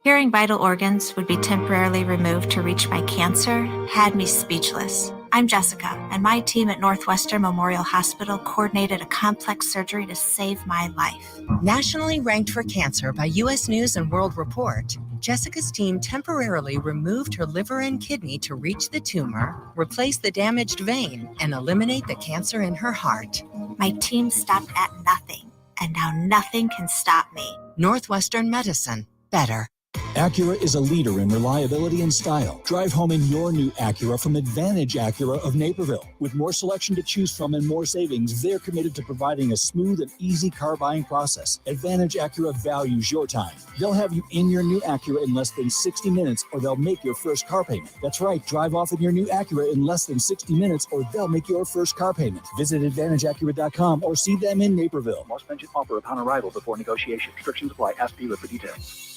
Hearing vital organs would be temporarily removed to reach my cancer had me speechless. I'm Jessica, and my team at Northwestern Memorial Hospital coordinated a complex surgery to save my life. Nationally ranked for cancer by U.S. News and World Report, Jessica's team temporarily removed her liver and kidney to reach the tumor, replace the damaged vein, and eliminate the cancer in her heart. My team stopped at nothing, and now nothing can stop me. Northwestern Medicine. Better. Acura is a leader in reliability and style. Drive home in your new Acura from Advantage Acura of Naperville. With more selection to choose from and more savings, they're committed to providing a smooth and easy car buying process. Advantage Acura values your time. They'll have you in your new Acura in less than 60 minutes, or they'll make your first car payment. That's right, drive off in your new Acura in less than 60 minutes, or they'll make your first car payment. Visit AdvantageAcura.com or see them in Naperville. Most stringent offer upon arrival before negotiation. Restrictions apply. Ask dealer for details.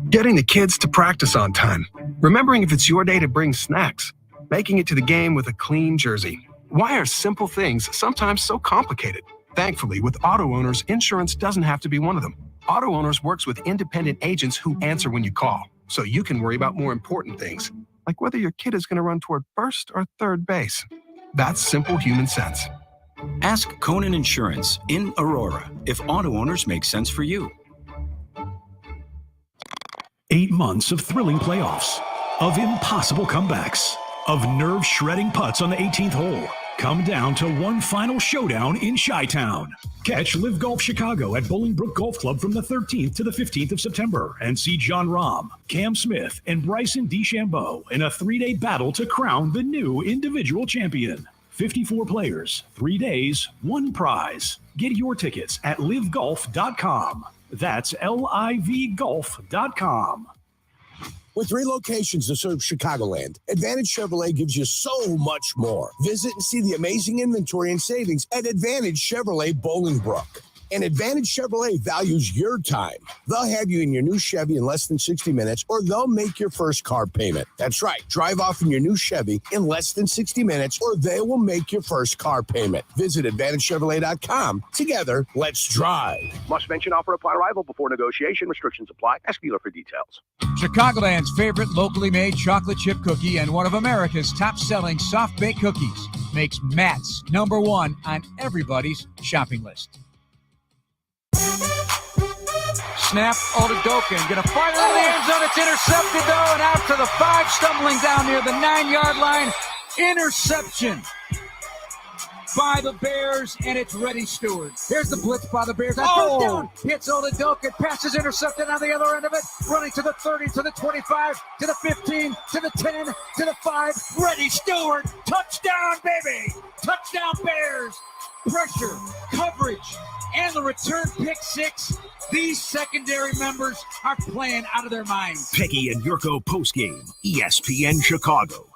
Getting the kids to practice on time. Remembering if it's your day to bring snacks. Making it to the game with a clean jersey. Why are simple things sometimes so complicated? Thankfully, with Auto Owners, insurance doesn't have to be one of them. Auto Owners works with independent agents who answer when you call, so you can worry about more important things, like whether your kid is going to run toward first or third base. That's simple human sense. Ask Conan Insurance in Aurora if Auto Owners make sense for you. 8 months of thrilling playoffs, of impossible comebacks, of nerve-shredding putts on the 18th hole. Come down to one final showdown in Chi-Town. Catch Live Golf Chicago at Bolingbrook Golf Club from the 13th to the 15th of September and see John Rahm, Cam Smith, and Bryson DeChambeau in a 3-day battle to crown the new individual champion. 54 players, 3 days, 1 prize. Get your tickets at livegolf.com. That's LIVgolf.com. With 3 locations to serve Chicagoland, Advantage Chevrolet gives you so much more. Visit and see the amazing inventory and savings at Advantage Chevrolet Bolingbrook. And Advantage Chevrolet values your time. They'll have you in your new Chevy in less than 60 minutes, or they'll make your first car payment. That's right. Drive off in your new Chevy in less than 60 minutes, or they will make your first car payment. Visit AdvantageChevrolet.com. Together, let's drive. Must mention offer upon arrival before negotiation. Restrictions apply. Ask dealer for details. Chicagoland's favorite locally made chocolate chip cookie and one of America's top-selling soft-baked cookies makes Matt's #1 on everybody's shopping list. Snap, Odedokin, gonna fire in the end zone. It's intercepted though, and out to the 5, stumbling down near the 9-yard line. Interception by the Bears, and it's Reddy Stewart. Here's the blitz by the Bears. That first down hits Odedokin, passes intercepted on the other end of it, running to the 30, to the 25, to the 15, to the 10, to the 5. Reddy Stewart, touchdown, baby! Touchdown, Bears! Pressure, coverage, and the return pick 6. These secondary members are playing out of their minds. Peggy and Jurko postgame, ESPN Chicago.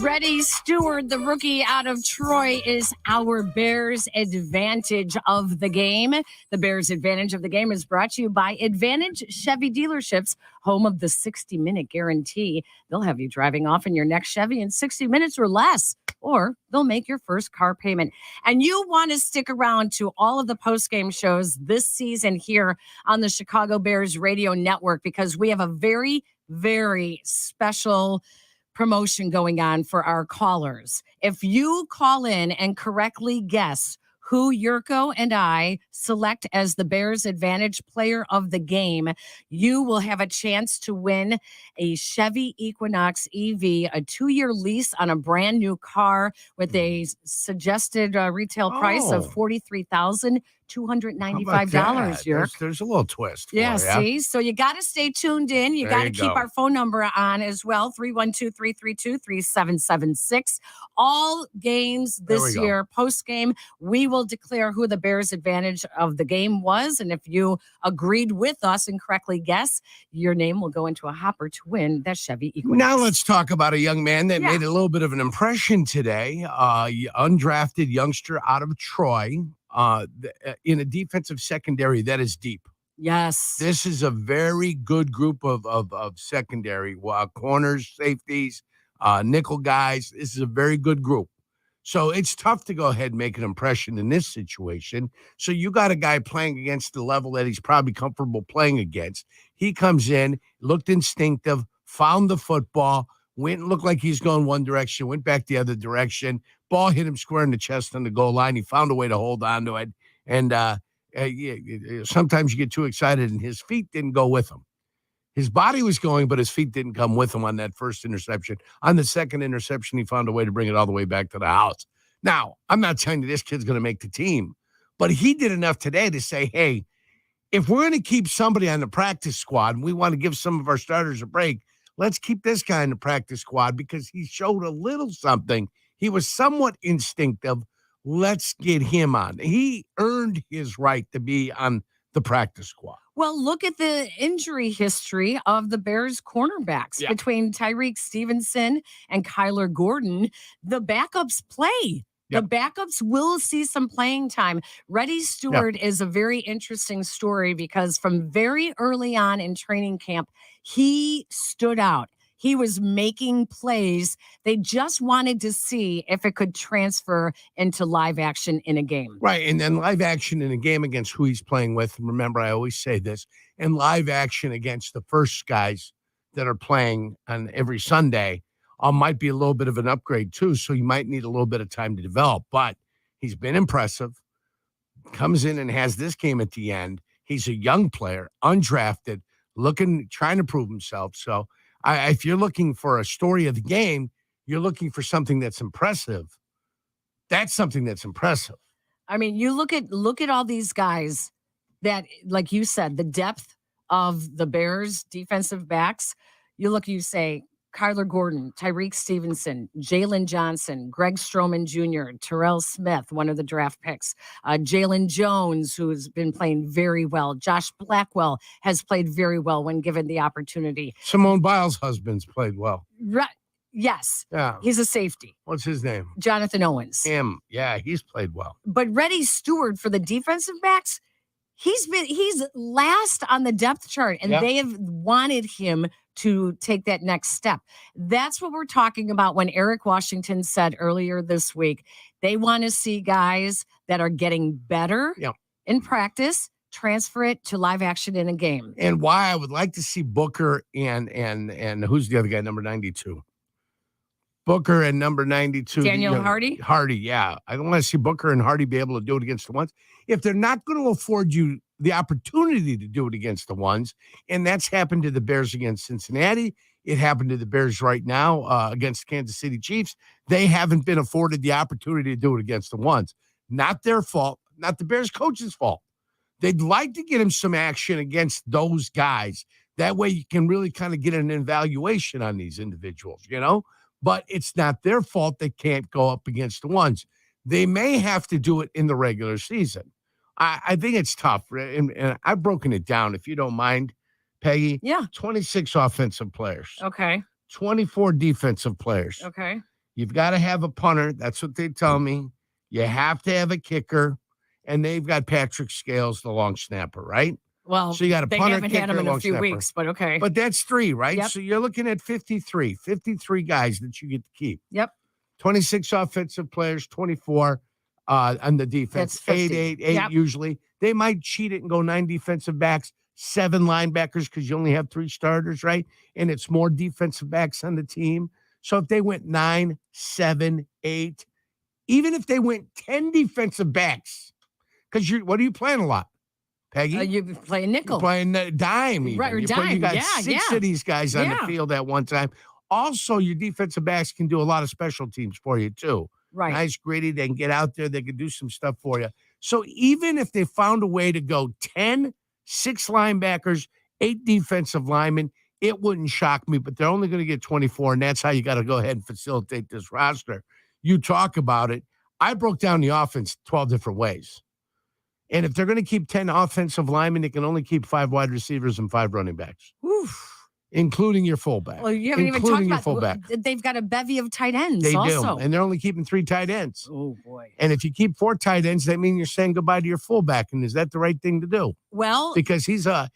Reddy Stewart, the rookie out of Troy, is our Bears advantage of the game. The Bears advantage of the game is brought to you by Advantage Chevy Dealerships, home of the 60-minute guarantee. They'll have you driving off in your next Chevy in 60 minutes or less, or they'll make your first car payment. And you want to stick around to all of the postgame shows this season here on the Chicago Bears Radio Network, because we have a very, very special promotion going on for our callers. If you call in and correctly guess who Jurko and I select as the Bears Advantage player of the game, you will have a chance to win a Chevy Equinox EV, a 2-year lease on a brand new car with a suggested retail price of $43,295. Jurk. There's a little twist. Yeah, see? So you got to stay tuned in. You got to keep our phone number on as well, 312-332-3776. All games this year, post-game, we will declare who the Bears Advantage of the game was. And if you agreed with us and correctly guess, your name will go into a hopper to win that Chevy Equinox. Now let's talk about a young man that made a little bit of an impression today. Undrafted youngster out of Troy. In a defensive secondary that is deep. Yes. This is a very good group of secondary corners, safeties, nickel guys. This is a very good group. So it's tough to go ahead and make an impression in this situation. So you got a guy playing against the level that he's probably comfortable playing against. He comes in, looked instinctive, found the football, went and looked like he's going one direction, went back the other direction. Ball hit him square in the chest on the goal line. He found a way to hold on to it. And sometimes you get too excited, and his feet didn't go with him. His body was going, but his feet didn't come with him on that first interception. On the second interception, he found a way to bring it all the way back to the house. Now, I'm not telling you this kid's going to make the team, but he did enough today to say, hey, if we're going to keep somebody on the practice squad and we want to give some of our starters a break, let's keep this guy in the practice squad because he showed a little something. He was somewhat instinctive. Let's get him on. He earned his right to be on the practice squad. Well, look at the injury history of the Bears cornerbacks between Tyreek Stevenson and Kyler Gordon. The backups play. The backups will see some playing time. Reddy Stewart is a very interesting story because from very early on in training camp, he stood out. He was making plays. They just wanted to see if it could transfer into live action in a game. Right. And then live action in a game against who he's playing with. Remember, I always say this. And live action against the first guys that are playing on every Sunday might be a little bit of an upgrade too. So you might need a little bit of time to develop. But he's been impressive. Comes in and has this game at the end. He's a young player, undrafted, trying to prove himself. So if you're looking for a story of the game, you're looking for something that's impressive. That's something that's impressive. I mean, you look at all these guys that, like you said, the depth of the Bears defensive backs. You say, Kyler Gordon, Tyreek Stevenson, Jalen Johnson, Greg Stroman Jr., Terrell Smith, one of the draft picks, Jalen Jones, who's been playing very well. Josh Blackwell has played very well when given the opportunity. Simone Biles' husband's played well. Right. Yes. Yeah. He's a safety. What's his name? Jonathan Owens. Him. Yeah, he's played well. But Reddy Stewart for the defensive backs, he's last on the depth chart, and they have wanted him to take that next step. That's what we're talking about when Eric Washington said earlier this week, they want to see guys that are getting better in practice, transfer it to live action in a game. And why I would like to see Booker and who's the other guy, number 92? Booker and number 92. Daniel Hardy? Hardy, yeah. I don't want to see Booker and Hardy be able to do it against the ones. If they're not going to afford you the opportunity to do it against the ones, and that's happened to the Bears against Cincinnati. It happened to the Bears right now against Kansas City Chiefs. They haven't been afforded the opportunity to do it against the ones. Not their fault, not the Bears coach's fault. They'd like to get him some action against those guys. That way you can really kind of get an evaluation on these individuals, you know? But it's not their fault they can't go up against the ones. They may have to do it in the regular season. I think it's tough, and I've broken it down, if you don't mind, Peggy. Yeah. 26 offensive players. Okay. 24 defensive players. Okay. You've got to have a punter. That's what they tell me. You have to have a kicker, and they've got Patrick Scales, the long snapper, right? Well, so you got a they punter, haven't kicker, had him in a long few snapper. weeks, but okay. But that's 3, right? Yep. So you're looking at 53 guys that you get to keep. Yep. 26 offensive players, 24 on the defense. That's 8 Yep. usually. They might cheat it and go 9 defensive backs, 7 linebackers because you only have 3 starters, right? And it's more defensive backs on the team. So if they went 9, 7, 8, even if they went 10 defensive backs, because what are you playing a lot? Peggy? You play nickel. You're playing dime. Even. Right, or You dime. got Yeah, 6 of these guys on the field at one time. Also, your defensive backs can do a lot of special teams for you, too. Right. Nice, gritty. They can get out there. They can do some stuff for you. So even if they found a way to go 10, 6 linebackers, 8 defensive linemen, it wouldn't shock me, but they're only going to get 24, and that's how you got to go ahead and facilitate this roster. You talk about it. I broke down the offense 12 different ways. And if they're going to keep 10 offensive linemen, they can only keep 5 wide receivers and 5 running backs. Oof. Including your fullback. Well, you haven't even talked about they've got a bevy of tight ends They also. do, and they're only keeping 3 tight ends. Oh, boy. And if you keep 4 tight ends, that means you're saying goodbye to your fullback. And is that the right thing to do? Well, because he's on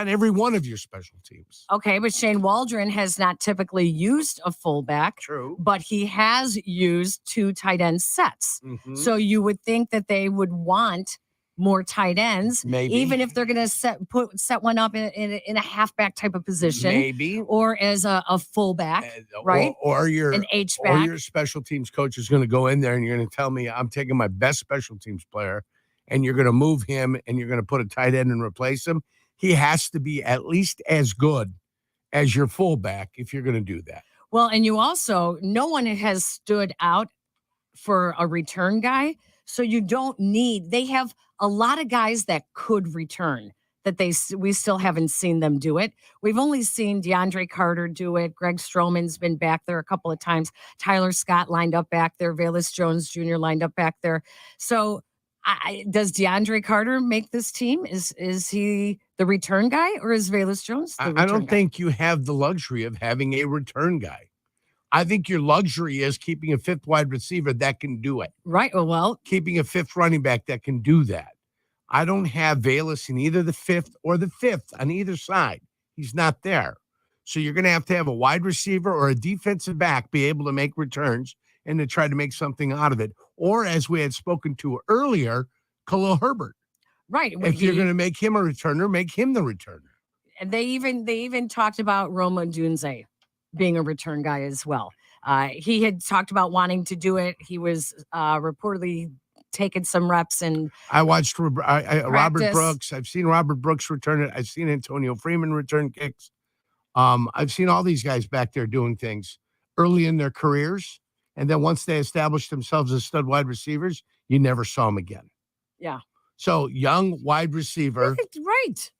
every one of your special teams. Okay, but Shane Waldron has not typically used a fullback. True. But he has used 2 tight end sets. Mhm. So you would think that they would want more tight ends, Maybe. even if they're going to set one up in a halfback type of position, Maybe. or as a fullback, right? Or your an H or back. your special teams coach is going to go in there and you're going to tell me I'm taking my best special teams player and you're going to move him and you're going to put a tight end and replace him. He has to be at least as good as your fullback if you're going to do that. Well, and you also, no one has stood out for a return guy. So you don't need, they have a lot of guys that could return that we still haven't seen them do it. We've only seen DeAndre Carter do it. Greg Stroman's been back there a couple of times. Tyler Scott lined up back there. Velus Jones Jr. lined up back there. So does DeAndre Carter make this team? Is he the return guy, or is Velus Jones the return I don't guy? think you have the luxury of having a return guy. I think your luxury is keeping a 5th wide receiver that can do it. Right. Well, keeping a 5th running back that can do that. I don't have Velus in either the 5th or the 5th on either side. He's not there. So you're going to have a wide receiver or a defensive back be able to make returns and to try to make something out of it. Or as we had spoken to earlier, Khalil Herbert. Right. If you're going to make him a returner, make him the returner. And they even talked about Roma Dunze being a return guy as well. He had talked about wanting to do it. He was reportedly taking some reps, and I watched Robert Brooks. I've seen Robert Brooks return it. I've seen Antonio Freeman return kicks. I've seen all these guys back there doing things early in their careers. And then once they established themselves as stud wide receivers, you never saw them again. Yeah. So young wide receiver, Right.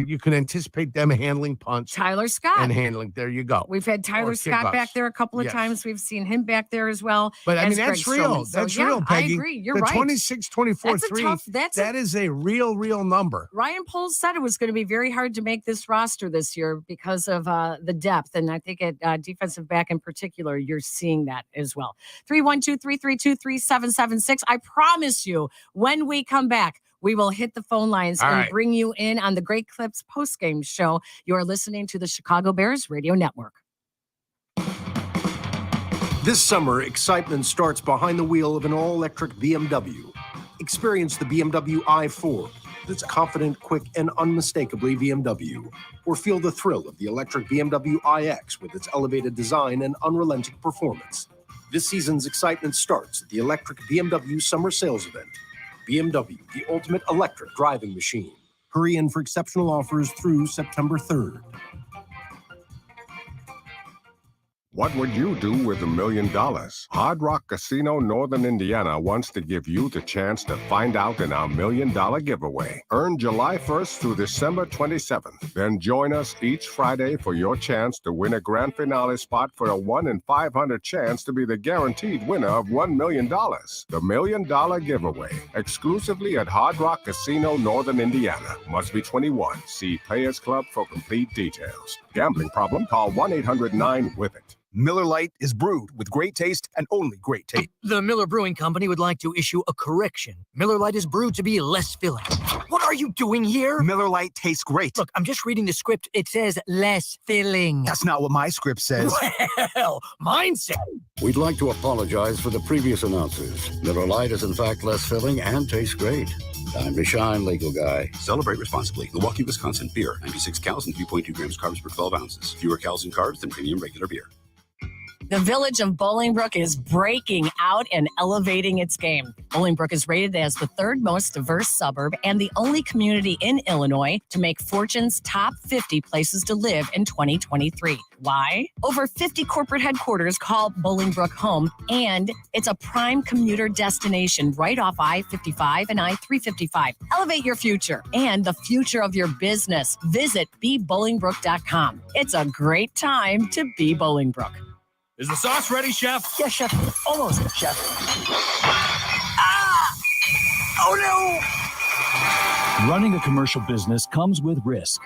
you can anticipate them handling punts. Tyler Scott. And handling. There you go. We've had Tyler Or Scott kickoffs. back there a couple of Yes. times. We've seen him back there as well. But I mean, as that's Greg real. Stroman. So, That's yeah, real, Peggy. I agree. You're the right. 26-24-3. That is a real number. Ryan Poles said it was going to be very hard to make this roster this year because of the depth. And I think at defensive back in particular, you're seeing that as well. 312-332-3776. I promise you, when we come back, we will hit the phone lines All and right. bring you in on the Great Clips postgame show. You're listening to the Chicago Bears Radio Network. This summer, excitement starts behind the wheel of an all-electric BMW. Experience the BMW i4. That's confident, quick, and unmistakably BMW. Or feel the thrill of the electric BMW iX with its elevated design and unrelenting performance. This season's excitement starts at the electric BMW Summer Sales Event. BMW, the ultimate electric driving machine. Hurry in for exceptional offers through September 3rd. What would you do with $1 million? Hard Rock Casino Northern Indiana wants to give you the chance to find out in our $1 million giveaway. Earn July 1st through December 27th. Then join us each Friday for your chance to win a grand finale spot for a 1 in 500 chance to be the guaranteed winner of $1 million. The $1 million giveaway, exclusively at Hard Rock Casino Northern Indiana. Must be 21. See Players Club for complete details. Gambling problem? Call 1-800-9-WITH-IT. Miller Lite is brewed with great taste and only great taste. The Miller Brewing Company would like to issue a correction. Miller Lite is brewed to be less filling. What are you doing here? Miller Lite tastes great. Look, I'm just reading the script. It says less filling. That's not what my script says. Well, mine says. We'd like to apologize for the previous announcers. Miller Lite is in fact less filling and tastes great. Time to shine, legal guy. Celebrate responsibly. Milwaukee, Wisconsin. Beer. 96 calories and 3.2 grams carbs per 12 ounces. Fewer calories and carbs than premium regular beer. The village of Bolingbrook is breaking out and elevating its game. Bolingbrook is rated as the third most diverse suburb and the only community in Illinois to make Fortune's top 50 places to live in 2023. Why? Over 50 corporate headquarters call Bolingbrook home, and it's a prime commuter destination right off I-55 and I-355. Elevate your future and the future of your business. Visit bebolingbrook.com. It's a great time to be Bolingbrook. Is the sauce ready, Chef? Yes, Chef. Almost, Chef. Oh, no! Running a commercial business comes with risk.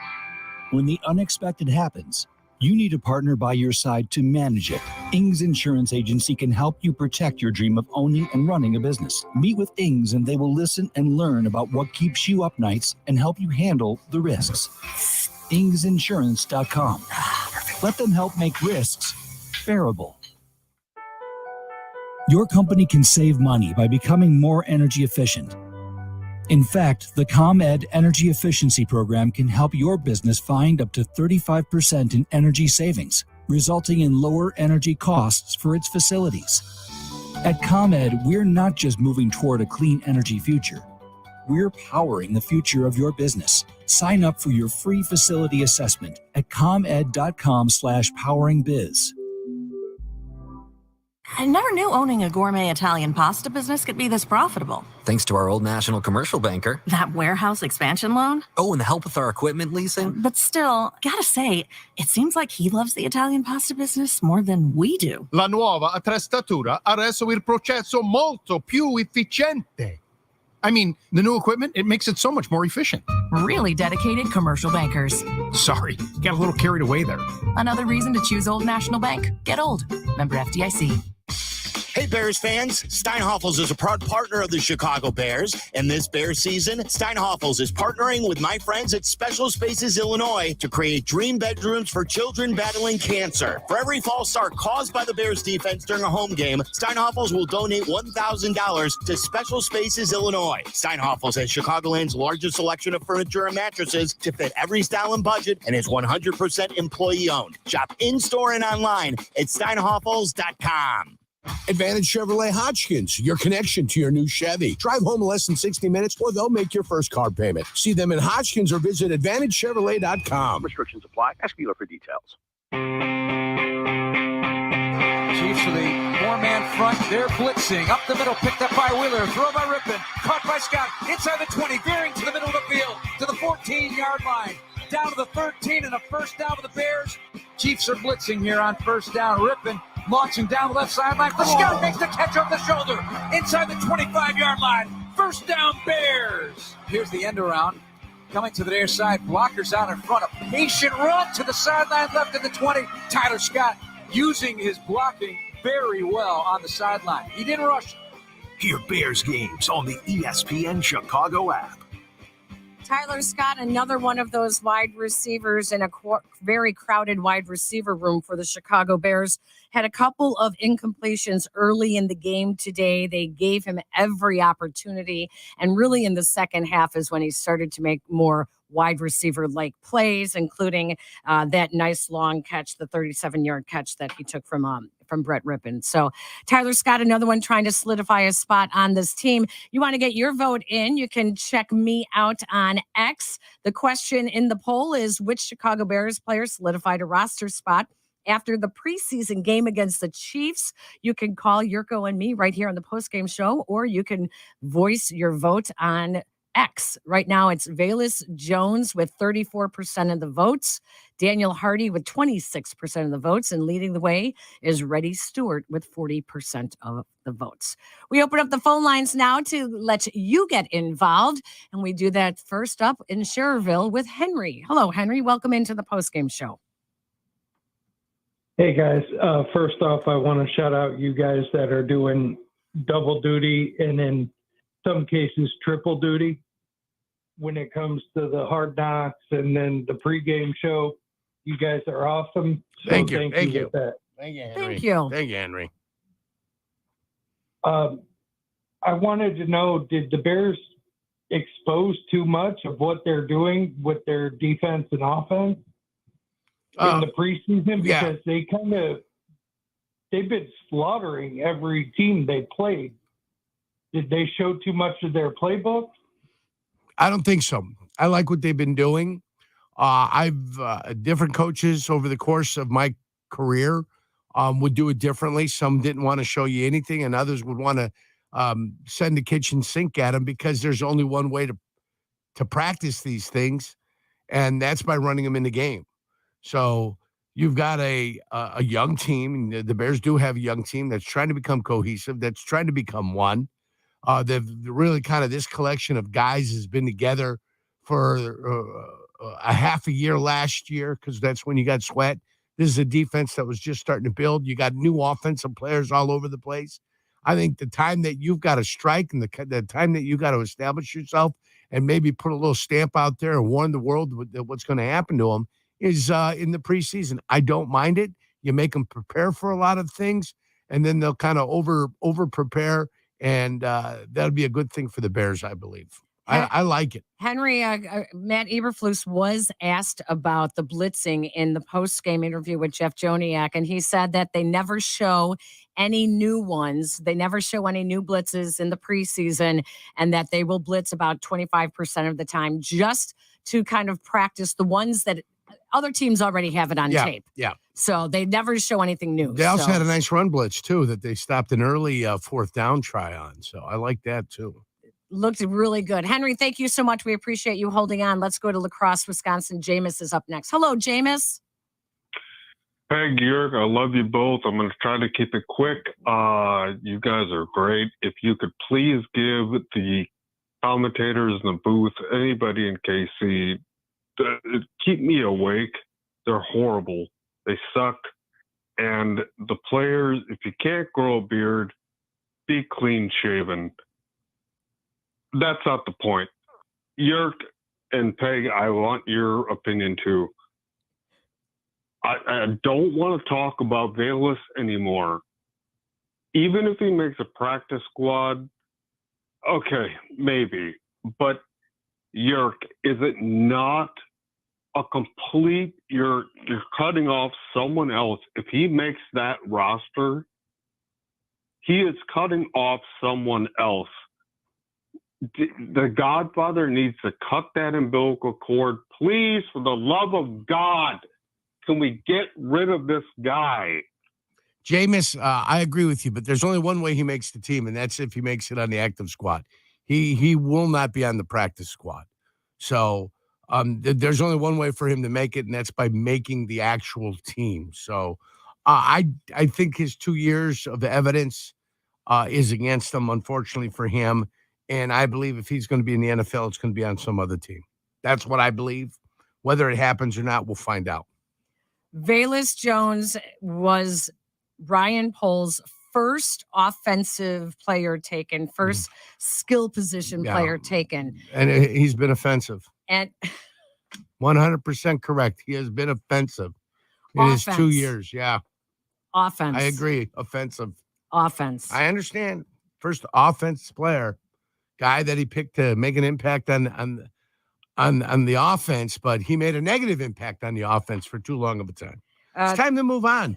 When the unexpected happens, you need a partner by your side to manage it. Ings Insurance Agency can help you protect your dream of owning and running a business. Meet with Ings and they will listen and learn about what keeps you up nights and help you handle the risks. IngsInsurance.com. Let them help make risks bearable. Your company can save money by becoming more energy efficient. In fact, the ComEd Energy Efficiency Program can help your business find up to 35% in energy savings, resulting in lower energy costs for its facilities. At ComEd, we're not just moving toward a clean energy future. We're powering the future of your business. Sign up for your free facility assessment at comed.com/poweringbiz. I never knew owning a gourmet Italian pasta business could be this profitable. Thanks to our Old National commercial banker. That warehouse expansion loan? Oh, and the help with our equipment leasing. But still, gotta say, it seems like he loves the Italian pasta business more than we do. La nuova attrezzatura ha reso il processo molto più efficiente. I mean, the new equipment, it makes it so much more efficient. Really dedicated commercial bankers. Sorry, got a little carried away there. Another reason to choose Old National Bank. Get old. Member FDIC. Hey, Bears fans, Steinhoffels is a proud partner of the Chicago Bears. And this Bears season, Steinhoffels is partnering with my friends at Special Spaces Illinois to create dream bedrooms for children battling cancer. For every false start caused by the Bears defense during a home game, Steinhoffels will donate $1,000 to Special Spaces Illinois. Steinhoffels has Chicagoland's largest selection of furniture and mattresses to fit every style and budget and is 100% employee-owned. Shop in-store and online at steinhoffels.com. Advantage Chevrolet Hodgkins, your connection to your new Chevy. Drive home in less than 60 minutes or they'll make your first car payment. See them in Hodgkins or visit AdvantageChevrolet.com. Restrictions apply. Ask dealer for details. Chiefs with a four-man front. They're blitzing. Up the middle, picked up by Wheeler. Throw by Rippon. Caught by Scott. Inside the 20. Veering to the middle of the field. To the 14-yard line. Down to the 13 and a first down for the Bears. Chiefs are blitzing here on first down. Rippon launching down the left sideline. For Scott makes the catch off the shoulder. Inside the 25-yard line. First down, Bears. Here's the end around. Coming to the near side. Blockers out in front. A patient run to the sideline left at the 20. Tyler Scott using his blocking very well on the sideline. He didn't rush. Hear Bears games on the ESPN Chicago app. Tyler Scott, another one of those wide receivers in a very crowded wide receiver room for the Chicago Bears, had a couple of incompletions early in the game today. They gave him every opportunity, and really in the second half is when he started to make more wide receiver-like plays, including that nice long catch, the 37-yard catch that he took from Brett Rippon. So Tyler Scott, another one trying to solidify a spot on this team. You want to get your vote in, you can check me out on X. The question in the poll is, which Chicago Bears player solidified a roster spot after the preseason game against the Chiefs? You can call Jurko and me right here on the postgame show, or you can voice your vote on X. Right now, it's Velus Jones with 34% of the votes, Daniel Hardy with 26% of the votes, and leading the way is Reddy Stewart with 40% of the votes. We open up the phone lines now to let you get involved, and we do that first up in Schererville with Henry. Hello, Henry. Welcome into the postgame show. Hey, guys. First off, I want to shout out you guys that are doing double duty and in some cases triple duty when it comes to the Hard Knocks and then the pregame show. You guys are awesome. So Thank you. Thank you. Thank you, Henry. Thank you. Thank you, Henry. I wanted to know, did the Bears expose too much of what they're doing with their defense and offense in the preseason? Because they've been slaughtering every team they played. Did they show too much of their playbook? I don't think so. I like what they've been doing. I've different coaches over the course of my career would do it differently. Some didn't want to show you anything, and others would want to send the kitchen sink at them because there's only one way to practice these things, and that's by running them in the game. So you've got a young team. The Bears do have a young team that's trying to become cohesive, that's trying to become one. They've really kind of, this collection of guys has been together for a half a year last year, because that's when you got Sweat. This is a defense that was just starting to build. You got new offensive players all over the place. I think the time that you've got to strike and the time that you got to establish yourself and maybe put a little stamp out there and warn the world what's going to happen to them is in the preseason. I don't mind it. You make them prepare for a lot of things, and then they'll kind of over prepare. And that'll be a good thing for the Bears, I believe. I like it. Henry, Matt Eberflus was asked about the blitzing in the post-game interview with Jeff Joniak, and he said that they never show any new ones. They never show any new blitzes in the preseason, and that they will blitz about 25% of the time just to kind of practice the ones that other teams already have it on tape. Yeah. So they never show anything new. They also had a nice run blitz, too, that they stopped an early fourth down try on. So I like that, too. Looked really good. Henry, thank you so much. We appreciate you holding on. Let's go to La Crosse, Wisconsin. Jameis is up next. Hello, Jameis. Peg, Jurk, I love you both. I'm going to try to keep it quick. You guys are great. If you could please give the commentators in the booth, anybody in KC, keep me awake. They're horrible. They suck. And the players, if you can't grow a beard, be clean shaven. That's not the point. Jurk and Peg, I want your opinion too. I don't want to talk about Velus anymore. Even if he makes a practice squad, okay, maybe. But Jurk, is it not a complete, you're cutting off someone else? If he makes that roster, he is cutting off someone else. The Godfather needs to cut that umbilical cord. Please, for the love of God, can we get rid of this guy? Jameis, I agree with you, but there's only one way he makes the team, and that's if he makes it on the active squad. He will not be on the practice squad. So there's only one way for him to make it, and that's by making the actual team. So I think his 2 years of evidence is against him, unfortunately for him. And I believe if he's going to be in the NFL, it's going to be on some other team. That's what I believe. Whether it happens or not, we'll find out. Velus Jones was Ryan Pohl's first offensive player taken, first skill position player taken. And he's been offensive. And 100% correct. He has been offensive in his 2 years. Yeah. Offense. I agree. Offensive. Offense. I understand. First offense player, guy that he picked to make an impact on the offense, but he made a negative impact on the offense for too long of a time. It's time to move on.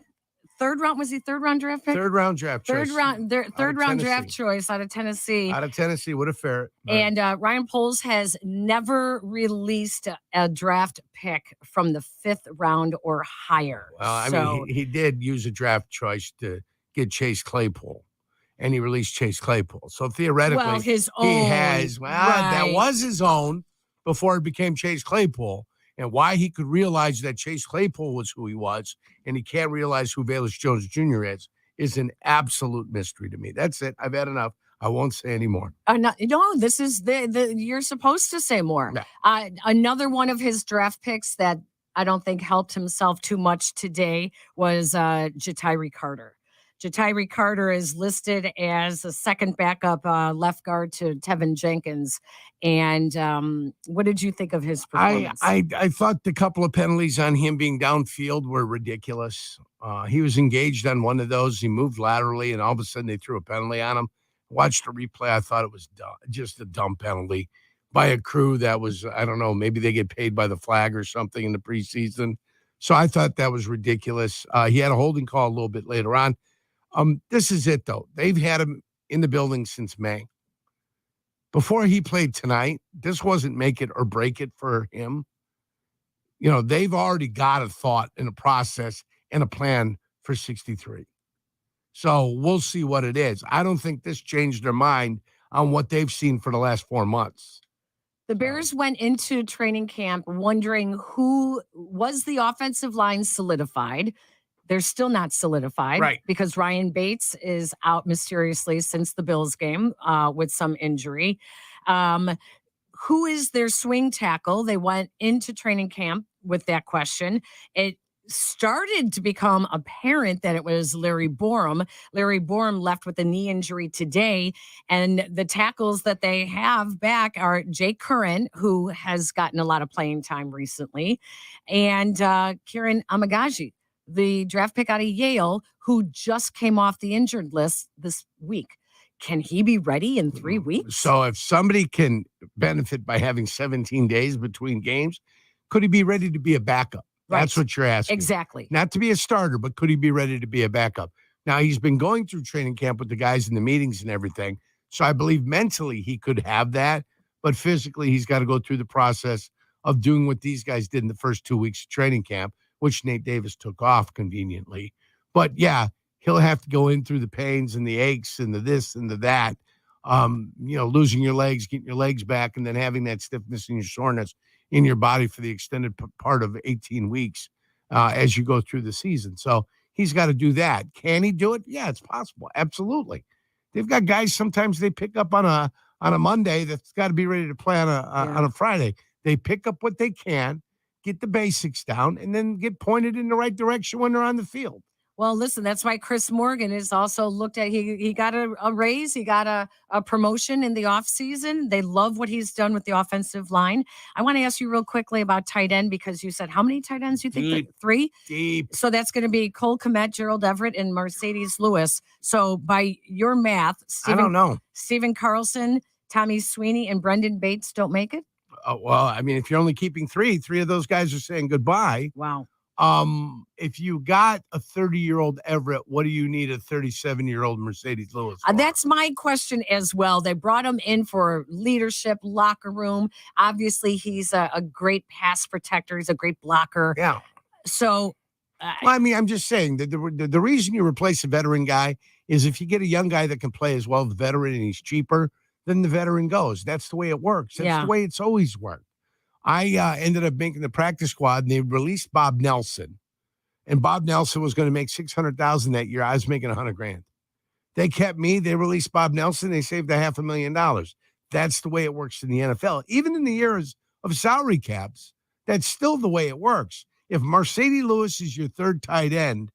Third round, was he third round draft pick? Third round draft choice. Third round draft choice out of Tennessee. Out of Tennessee, what a fair. And Ryan Poles has never released a draft pick from the 5th round or higher. Well, I mean, he did use a draft choice to get Chase Claypool, and he released Chase Claypool. So theoretically, that was his own before it became Chase Claypool. And why he could realize that Chase Claypool was who he was, and he can't realize who Velus Jones Jr. is an absolute mystery to me. That's it. I've had enough. I won't say anymore. No, this is you're supposed to say more. Yeah. Another one of his draft picks that I don't think helped himself too much today was Ja'Tyre Carter. Ja'Tyre Carter is listed as a second backup left guard to Tevin Jenkins. And what did you think of his performance? I thought the couple of penalties on him being downfield were ridiculous. He was engaged on one of those. He moved laterally, and all of a sudden they threw a penalty on him. Watched the replay. I thought it was just a dumb penalty by a crew that was, I don't know, maybe they get paid by the flag or something in the preseason. So I thought that was ridiculous. He had a holding call a little bit later on. This is it, though. They've had him in the building since May. Before he played tonight, this wasn't make it or break it for him. You know, they've already got a thought and a process and a plan for 63. So we'll see what it is. I don't think this changed their mind on what they've seen for the last 4 months. The Bears went into training camp wondering who was the offensive line solidified. They're still not solidified, right? Because Ryan Bates is out mysteriously since the Bills game with some injury. Who is their swing tackle? They went into training camp with that question. It started to become apparent that it was Larry Borum. Larry Borum left with a knee injury today, and the tackles that they have back are Jake Curran, who has gotten a lot of playing time recently, and Kieran Amagaji, the draft pick out of Yale, who just came off the injured list this week. Can he be ready in 3 weeks? So if somebody can benefit by having 17 days between games, could he be ready to be a backup? Right. That's what you're asking. Exactly. Not to be a starter, but could he be ready to be a backup? Now, he's been going through training camp with the guys in the meetings and everything. So I believe mentally he could have that, but physically he's got to go through the process of doing what these guys did in the first 2 weeks of training camp, which Nate Davis took off conveniently. But yeah, he'll have to go in through the pains and the aches and the this and the that, losing your legs, getting your legs back, and then having that stiffness and your soreness in your body for the extended part of 18 weeks as you go through the season. So he's got to do that. Can he do it? Yeah, it's possible. Absolutely. They've got guys, sometimes they pick up on a Monday that's got to be ready to play on a Friday. They pick up what they can, get the basics down, and then get pointed in the right direction when they're on the field. Well, listen, that's why Chris Morgan is also looked at. He got a raise. He got a promotion in the offseason. They love what he's done with the offensive line. I want to ask you real quickly about tight end, because you said how many tight ends do you think? Three? Deep. So that's going to be Cole Kmet, Gerald Everett, and Mercedes Lewis. So by your math, I don't know. Stephen Carlson, Tommy Sweeney, and Brendan Bates don't make it? Well, I mean, if you're only keeping three of those guys are saying goodbye. Wow. If you got a 30-year-old Everett, what do you need a 37-year-old Mercedes Lewis for? That's my question as well. They brought him in for leadership, locker room. Obviously, he's a great pass protector. He's a great blocker. Yeah. So Well, I mean, I'm just saying that the reason you replace a veteran guy is if you get a young guy that can play as well as the veteran and he's cheaper, then the veteran goes. That's the way it works. That's the way it's always worked. I ended up making the practice squad, and they released Bob Nelson. And Bob Nelson was going to make $600,000 that year. I was making $100,000. They kept me. They released Bob Nelson. They saved $500,000. That's the way it works in the NFL. Even in the years of salary caps, that's still the way it works. If Mercedes Lewis is your third tight end,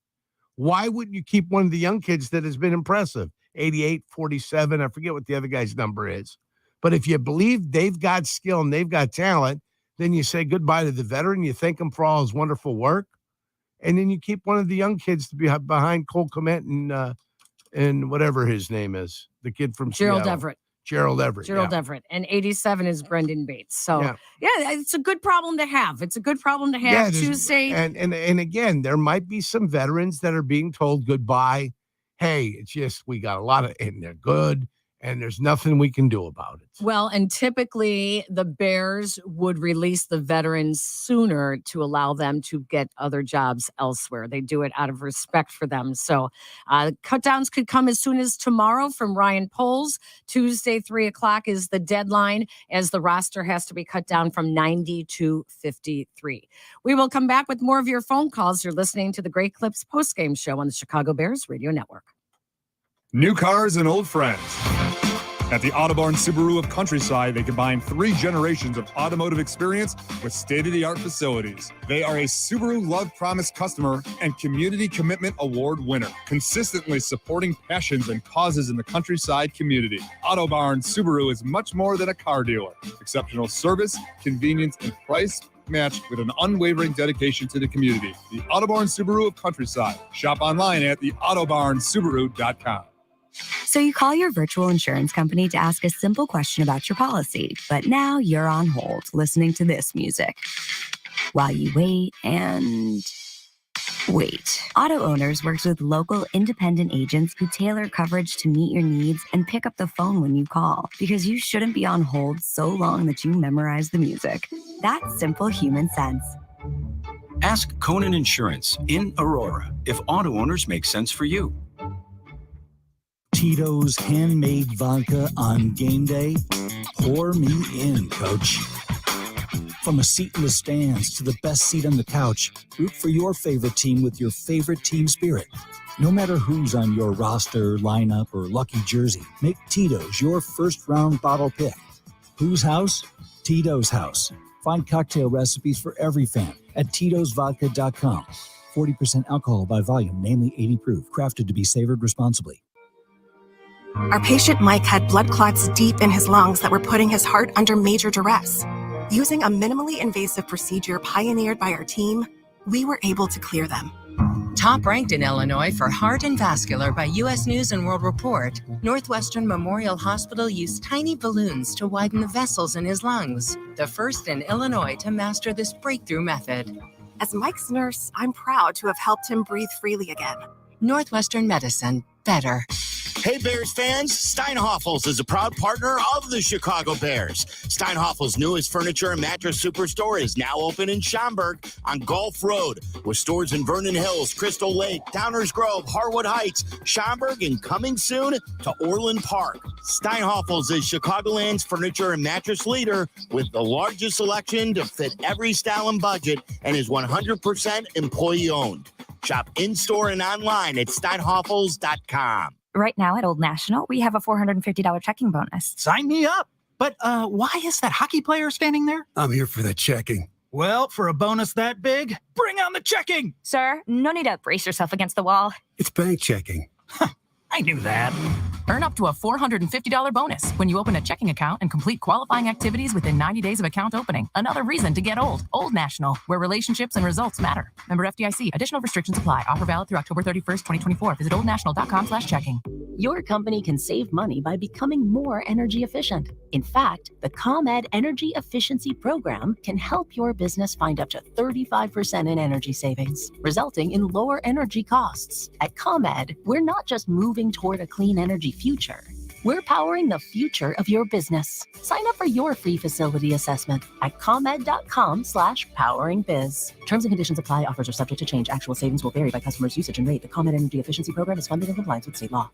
why wouldn't you keep one of the young kids that has been impressive? 88, 47. I forget what the other guy's number is. But if you believe they've got skill and they've got talent, then you say goodbye to the veteran. You thank him for all his wonderful work. And then you keep one of the young kids to be behind Cole Kmet and whatever his name is, the kid from Gerald Seattle. Everett. Gerald Everett. And 87 is Brendan Bates. So, yeah, it's a good problem to have. It's a good problem to have. Tuesday. And again, there might be some veterans that are being told goodbye. Hey, it's just we got a lot of, and they're good, and there's nothing we can do about it. Well, and typically the Bears would release the veterans sooner to allow them to get other jobs elsewhere. They do it out of respect for them. So cutdowns could come as soon as tomorrow from Ryan Poles. Tuesday, 3:00 is the deadline as the roster has to be cut down from 90 to 53. We will come back with more of your phone calls. You're listening to the Great Clips postgame show on the Chicago Bears Radio Network. New cars and old friends. At the Autobarn Subaru of Countryside, they combine 3 generations of automotive experience with state-of-the-art facilities. They are a Subaru Love Promise customer and Community Commitment Award winner, consistently supporting passions and causes in the Countryside community. Autobarn Subaru is much more than a car dealer. Exceptional service, convenience, and price matched with an unwavering dedication to the community. The Autobarn Subaru of Countryside. Shop online at theautobarnsubaru.com. So you call your virtual insurance company to ask a simple question about your policy, but now you're on hold listening to this music while you wait and wait. Auto Owners works with local independent agents who tailor coverage to meet your needs and pick up the phone when you call, because you shouldn't be on hold so long that you memorize the music. That's simple human sense. Ask Conan Insurance in Aurora if Auto Owners make sense for you. Tito's handmade vodka on game day? Pour me in, coach. From a seat in the stands to the best seat on the couch, root for your favorite team with your favorite team spirit. No matter who's on your roster, lineup, or lucky jersey, make Tito's your first-round bottle pick. Whose house? Tito's house. Find cocktail recipes for every fan at Tito'sVodka.com. 40% alcohol by volume, namely 80 proof. Crafted to be savored responsibly. Our patient Mike had blood clots deep in his lungs that were putting his heart under major duress. Using a minimally invasive procedure pioneered by our team, we were able to clear them. Top ranked in Illinois for heart and vascular by U.S. News and World Report, Northwestern Memorial Hospital used tiny balloons to widen the vessels in his lungs, the first in Illinois to master this breakthrough method. As Mike's nurse, I'm proud to have helped him breathe freely again. Northwestern Medicine. Better. Hey, Bears fans, Steinhoffel's is a proud partner of the Chicago Bears. Steinhoffel's newest furniture and mattress superstore is now open in Schaumburg on Gulf Road, with stores in Vernon Hills, Crystal Lake, Downers Grove, Harwood Heights, Schaumburg, and coming soon to Orland Park. Steinhoffel's is Chicagoland's furniture and mattress leader with the largest selection to fit every style and budget, and is 100% employee-owned. Shop in-store and online at steinhoffels.com. Right now at Old National, we have a $450 checking bonus. Sign me up. But why is that hockey player standing there? I'm here for the checking. Well, for a bonus that big, bring on the checking. Sir, no need to brace yourself against the wall. It's bank checking. I knew that. Earn up to a $450 bonus when you open a checking account and complete qualifying activities within 90 days of account opening. Another reason to get old. Old National, where relationships and results matter. Member FDIC. Additional restrictions apply. Offer valid through October 31st, 2024. Visit oldnational.com/checking. Your company can save money by becoming more energy efficient. In fact, the ComEd Energy Efficiency Program can help your business find up to 35% in energy savings, resulting in lower energy costs. At ComEd, we're not just moving toward a clean energy future. We're powering the future of your business. Sign up for your free facility assessment at ComEd.com/poweringbiz. Terms and conditions apply. Offers are subject to change. Actual savings will vary by customer's usage and rate. The ComEd Energy Efficiency Program is funded in compliance with state law.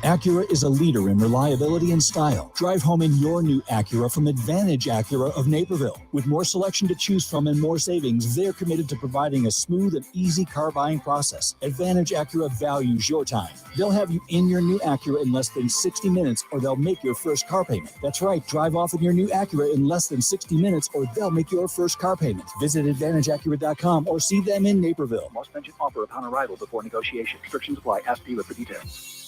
Acura is a leader in reliability and style. Drive home in your new Acura from Advantage Acura of Naperville. With more selection to choose from and more savings, they're committed to providing a smooth and easy car buying process. Advantage Acura values your time. They'll have you in your new Acura in less than 60 minutes, or they'll make your first car payment. That's right, drive off in your new Acura in less than 60 minutes, or they'll make your first car payment. Visit AdvantageAcura.com or see them in Naperville. Most mentioned offer upon arrival before negotiation. Restrictions apply. Ask dealer for details.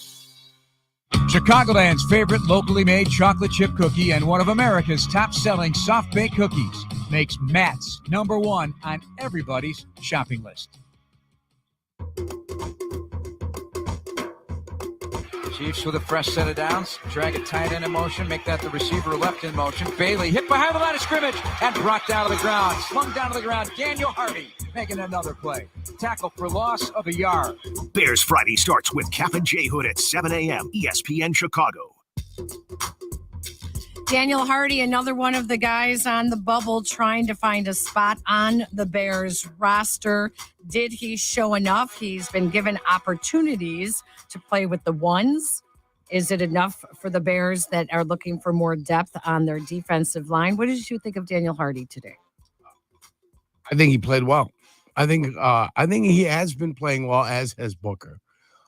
Chicagoland's favorite locally made chocolate chip cookie and one of America's top-selling soft-baked cookies makes Matt's #1 on everybody's shopping list. Chiefs with a fresh set of downs. Drag it tight end in motion. Make that the receiver left in motion. Bailey hit behind the line of scrimmage and brought down to the ground. Slung down to the ground. Daniel Hardy making another play. Tackle for loss of a yard. Bears Friday starts with Cap and J Hood at 7 a.m. ESPN Chicago. Daniel Hardy, another one of the guys on the bubble trying to find a spot on the Bears roster. Did he show enough? He's been given opportunities to play with the ones. Is it enough for the Bears that are looking for more depth on their defensive line? What did you think of Daniel Hardy today? I think he played well. I think he has been playing well, as has Booker.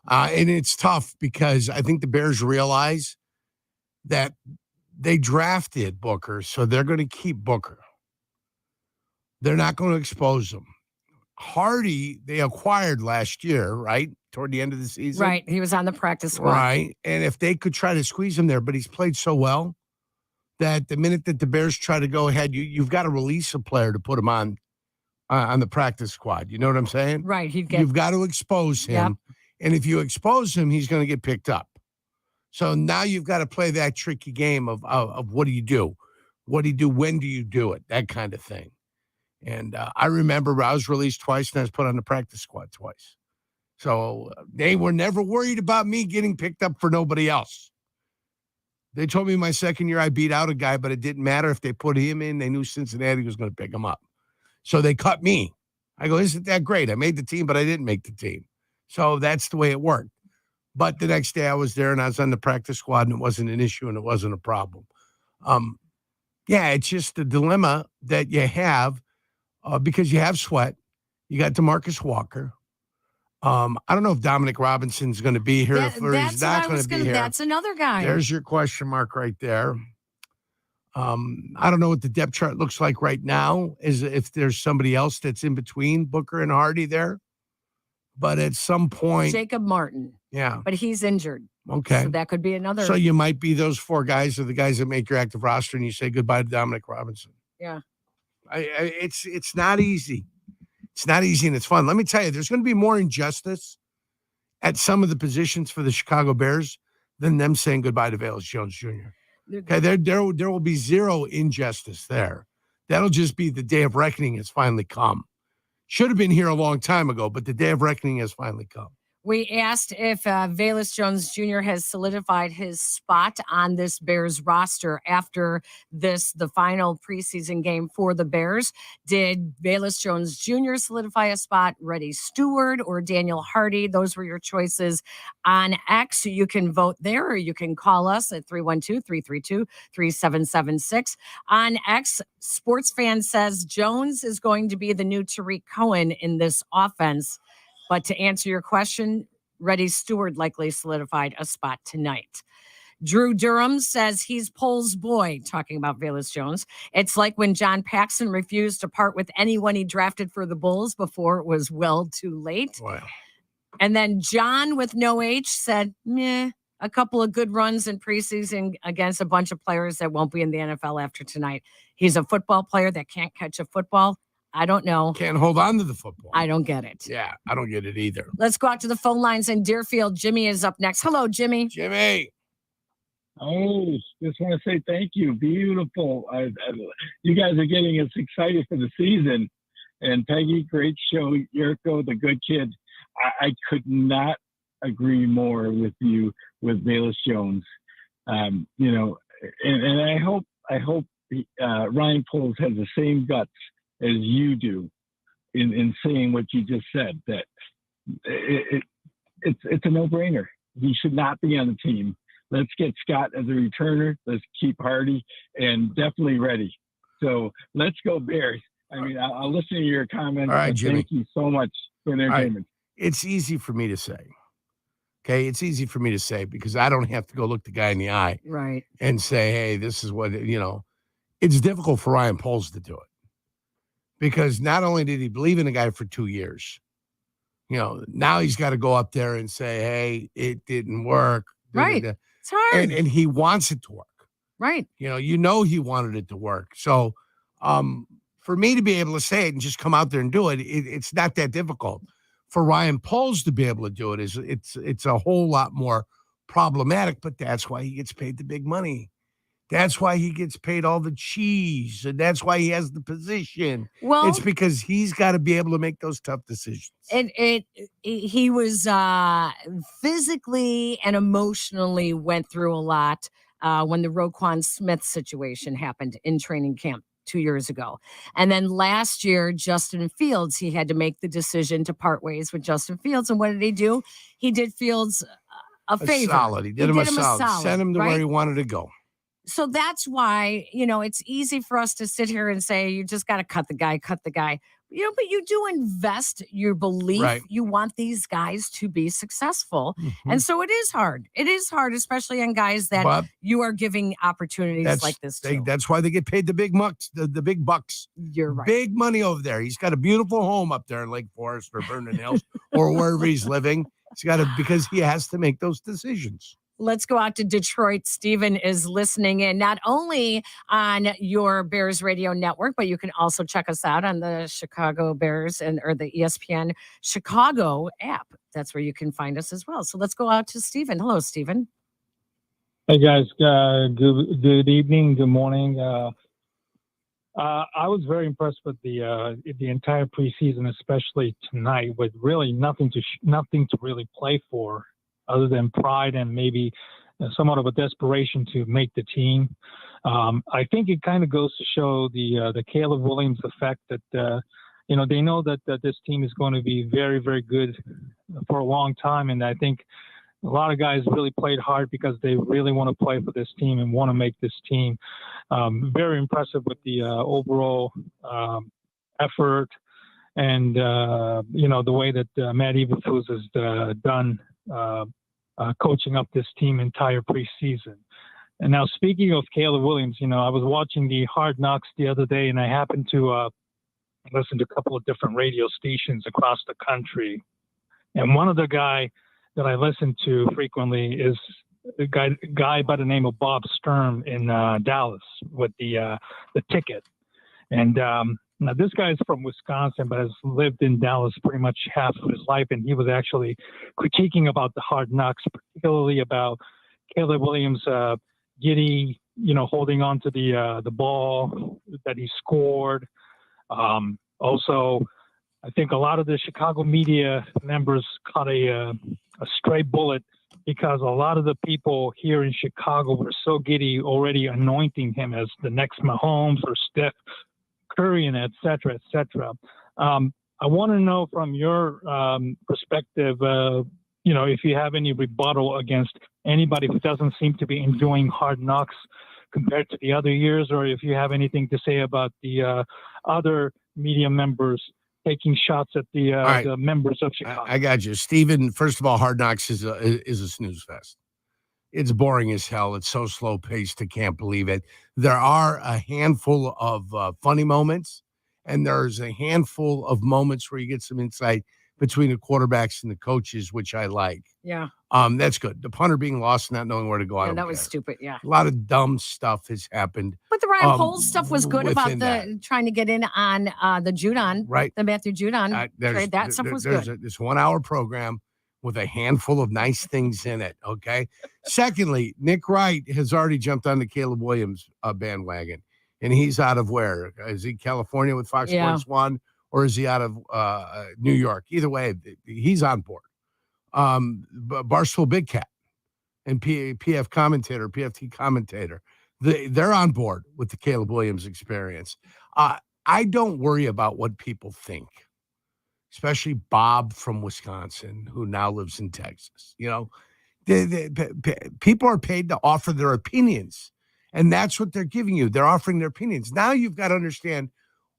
And it's tough because I think the Bears realize that they drafted Booker, so they're going to keep Booker. They're not going to expose him. Hardy, they acquired last year, right? Toward the end of the season. Right. He was on the practice squad. Right. And if they could try to squeeze him there, but he's played so well that the minute that the Bears try to go ahead, you've got to release a player to put him on the practice squad. You know what I'm saying? Right. You've got to expose him. Yep. And if you expose him, he's going to get picked up. So now you've got to play that tricky game of what do you do? What do you do? When do you do it? That kind of thing. And I remember I was released twice and I was put on the practice squad twice. So they were never worried about me getting picked up for nobody else. They told me my second year I beat out a guy, but it didn't matter if they put him in. They knew Cincinnati was going to pick him up. So they cut me. I go, isn't that great? I made the team, but I didn't make the team. So that's the way it worked. But the next day I was there and I was on the practice squad and it wasn't an issue and it wasn't a problem. Yeah, it's just the dilemma that you have because you have Sweat. You got DeMarcus Walker. I don't know if Dominic Robinson's going to be here or he's not going to be here. That's another guy. There's your question mark right there. I don't know what the depth chart looks like right now, is if there's somebody else that's in between Booker and Hardy there. But at some point, Jacob Martin. Yeah. But he's injured. Okay. So that could be another. So you might be those four guys are the guys that make your active roster and you say goodbye to Dominic Robinson. Yeah. It's not easy. It's not easy and it's fun. Let me tell you, there's going to be more injustice at some of the positions for the Chicago Bears than them saying goodbye to Velus Jones Jr. Okay, there will be zero injustice there. That'll just be the day of reckoning has finally come. Should have been here a long time ago, but the day of reckoning has finally come. We asked if Velus Jones Jr. has solidified his spot on this Bears roster after the final preseason game for the Bears. Did Velus Jones Jr. solidify a spot? Reddy Stewart or Daniel Hardy? Those were your choices on X. You can vote there or you can call us at 312-332-3776. On X, Sports Fan says Jones is going to be the new Tariq Cohen in this offense. But to answer your question, Reddy Stewart likely solidified a spot tonight. Drew Durham says he's Pole's boy, talking about Velus Jones. It's like when John Paxson refused to part with anyone he drafted for the Bulls before it was well too late. Wow. And then John with no H said, meh, a couple of good runs in preseason against a bunch of players that won't be in the NFL after tonight. He's a football player that can't catch a football. I don't know. Can't hold on to the football. I don't get it. Yeah, I don't get it either. Let's go out to the phone lines in Deerfield. Jimmy is up next. Hello, Jimmy. Jimmy. Oh, just want to say thank you. Beautiful. You guys are getting us excited for the season. And Peggy, great show. Jurko, the good kid. I could not agree more with you with Velus Jones. You know, and I hope Ryan Poles has the same guts as you do in saying what you just said, that it's a no-brainer. He should not be on the team. Let's get Scott as a returner. Let's keep Hardy and definitely ready. So let's go Bears. I mean, I'll listen to your comments. All right, Jimmy. Thank you so much for the entertainment. It's easy for me to say. Okay, it's easy for me to say because I don't have to go look the guy in the eye right, and say, hey, this is what, you know. It's difficult for Ryan Poles to do it because not only did he believe in the guy for 2 years, you know, now he's got to go up there and say, hey, it didn't work. Right. It's hard. And he wants it to work. Right. You know he wanted it to work. So for me to be able to say it and just come out there and do it, it's not that difficult. For Ryan Poles to be able to do it, it's a whole lot more problematic, but that's why he gets paid the big money. That's why he gets paid all the cheese, and that's why he has the position. Well, it's because he's got to be able to make those tough decisions. He was physically and emotionally went through a lot when the Roquan Smith situation happened in training camp 2 years ago. And then last year, Justin Fields, he had to make the decision to part ways with Justin Fields. And what did he do? He did Fields a favor. Solid. He did him a solid. Sent him to where he wanted to go. So that's why, you know, it's easy for us to sit here and say, you just got to cut the guy. You know, but you do invest your belief. Right. You want these guys to be successful. Mm-hmm. And so it is hard. It is hard, especially on guys that you are giving opportunities like this to. That's why they get paid the big bucks, the big bucks. You're right. Big money over there. He's got a beautiful home up there in Lake Forest or Vernon Hills or wherever he's living. He's got to, because he has to make those decisions. Let's go out to Detroit. Steven is listening in not only on your Bears radio network, but you can also check us out on the Chicago Bears or the ESPN Chicago app. That's where you can find us as well. So let's go out to Steven. Hello, Steven. Hey, guys. Good evening. Good morning. I was very impressed with the entire preseason, especially tonight, with really nothing to really play for, other than pride and maybe somewhat of a desperation to make the team. I think it kind of goes to show the Caleb Williams effect that, they know that this team is going to be very, very good for a long time. And I think a lot of guys really played hard because they really want to play for this team and want to make this team. Very impressive with the overall effort and, the way that Matt Eberflus has done coaching up this team entire preseason. And now, speaking of Caleb Williams, I was watching the Hard Knocks the other day, and I happened to listen to a couple of different radio stations across the country. And one of the guy that I listen to frequently is the guy by the name of Bob Sturm in Dallas with the ticket. And now, this guy's from Wisconsin, but has lived in Dallas pretty much half of his life, and he was actually critiquing about the Hard Knocks, particularly about Caleb Williams' giddy, holding on to the ball that he scored. Also, I think a lot of the Chicago media members caught a stray bullet because a lot of the people here in Chicago were so giddy, already anointing him as the next Mahomes or Steph Curry and et cetera, et cetera. I want to know from your perspective, if you have any rebuttal against anybody who doesn't seem to be enjoying Hard Knocks compared to the other years, or if you have anything to say about the other media members taking shots at the members of Chicago. I got you, Steven. First of all, Hard Knocks is a snooze fest. It's boring as hell. It's so slow paced. I can't believe it. There are a handful of funny moments, and there's a handful of moments where you get some insight between the quarterbacks and the coaches, which I like. Yeah. That's good. The punter being lost, not knowing where to go. That was stupid. Yeah. A lot of dumb stuff has happened. But the Ryan Poles stuff was good about that. trying to get in on the Judon, right? The Matthew Judon trade. That stuff was good. This 1 hour program with a handful of nice things in it. Okay. Secondly, Nick Wright has already jumped on the Caleb Williams bandwagon, and he's out of where? Is he California with Fox Sports 1, or is he out of New York? Either way, he's on board. Barstool Big Cat and PFT commentator, they're on board with the Caleb Williams experience. I don't worry about what people think, especially Bob from Wisconsin, who now lives in Texas. You know, people are paid to offer their opinions, and that's what they're giving you. They're offering their opinions. Now you've got to understand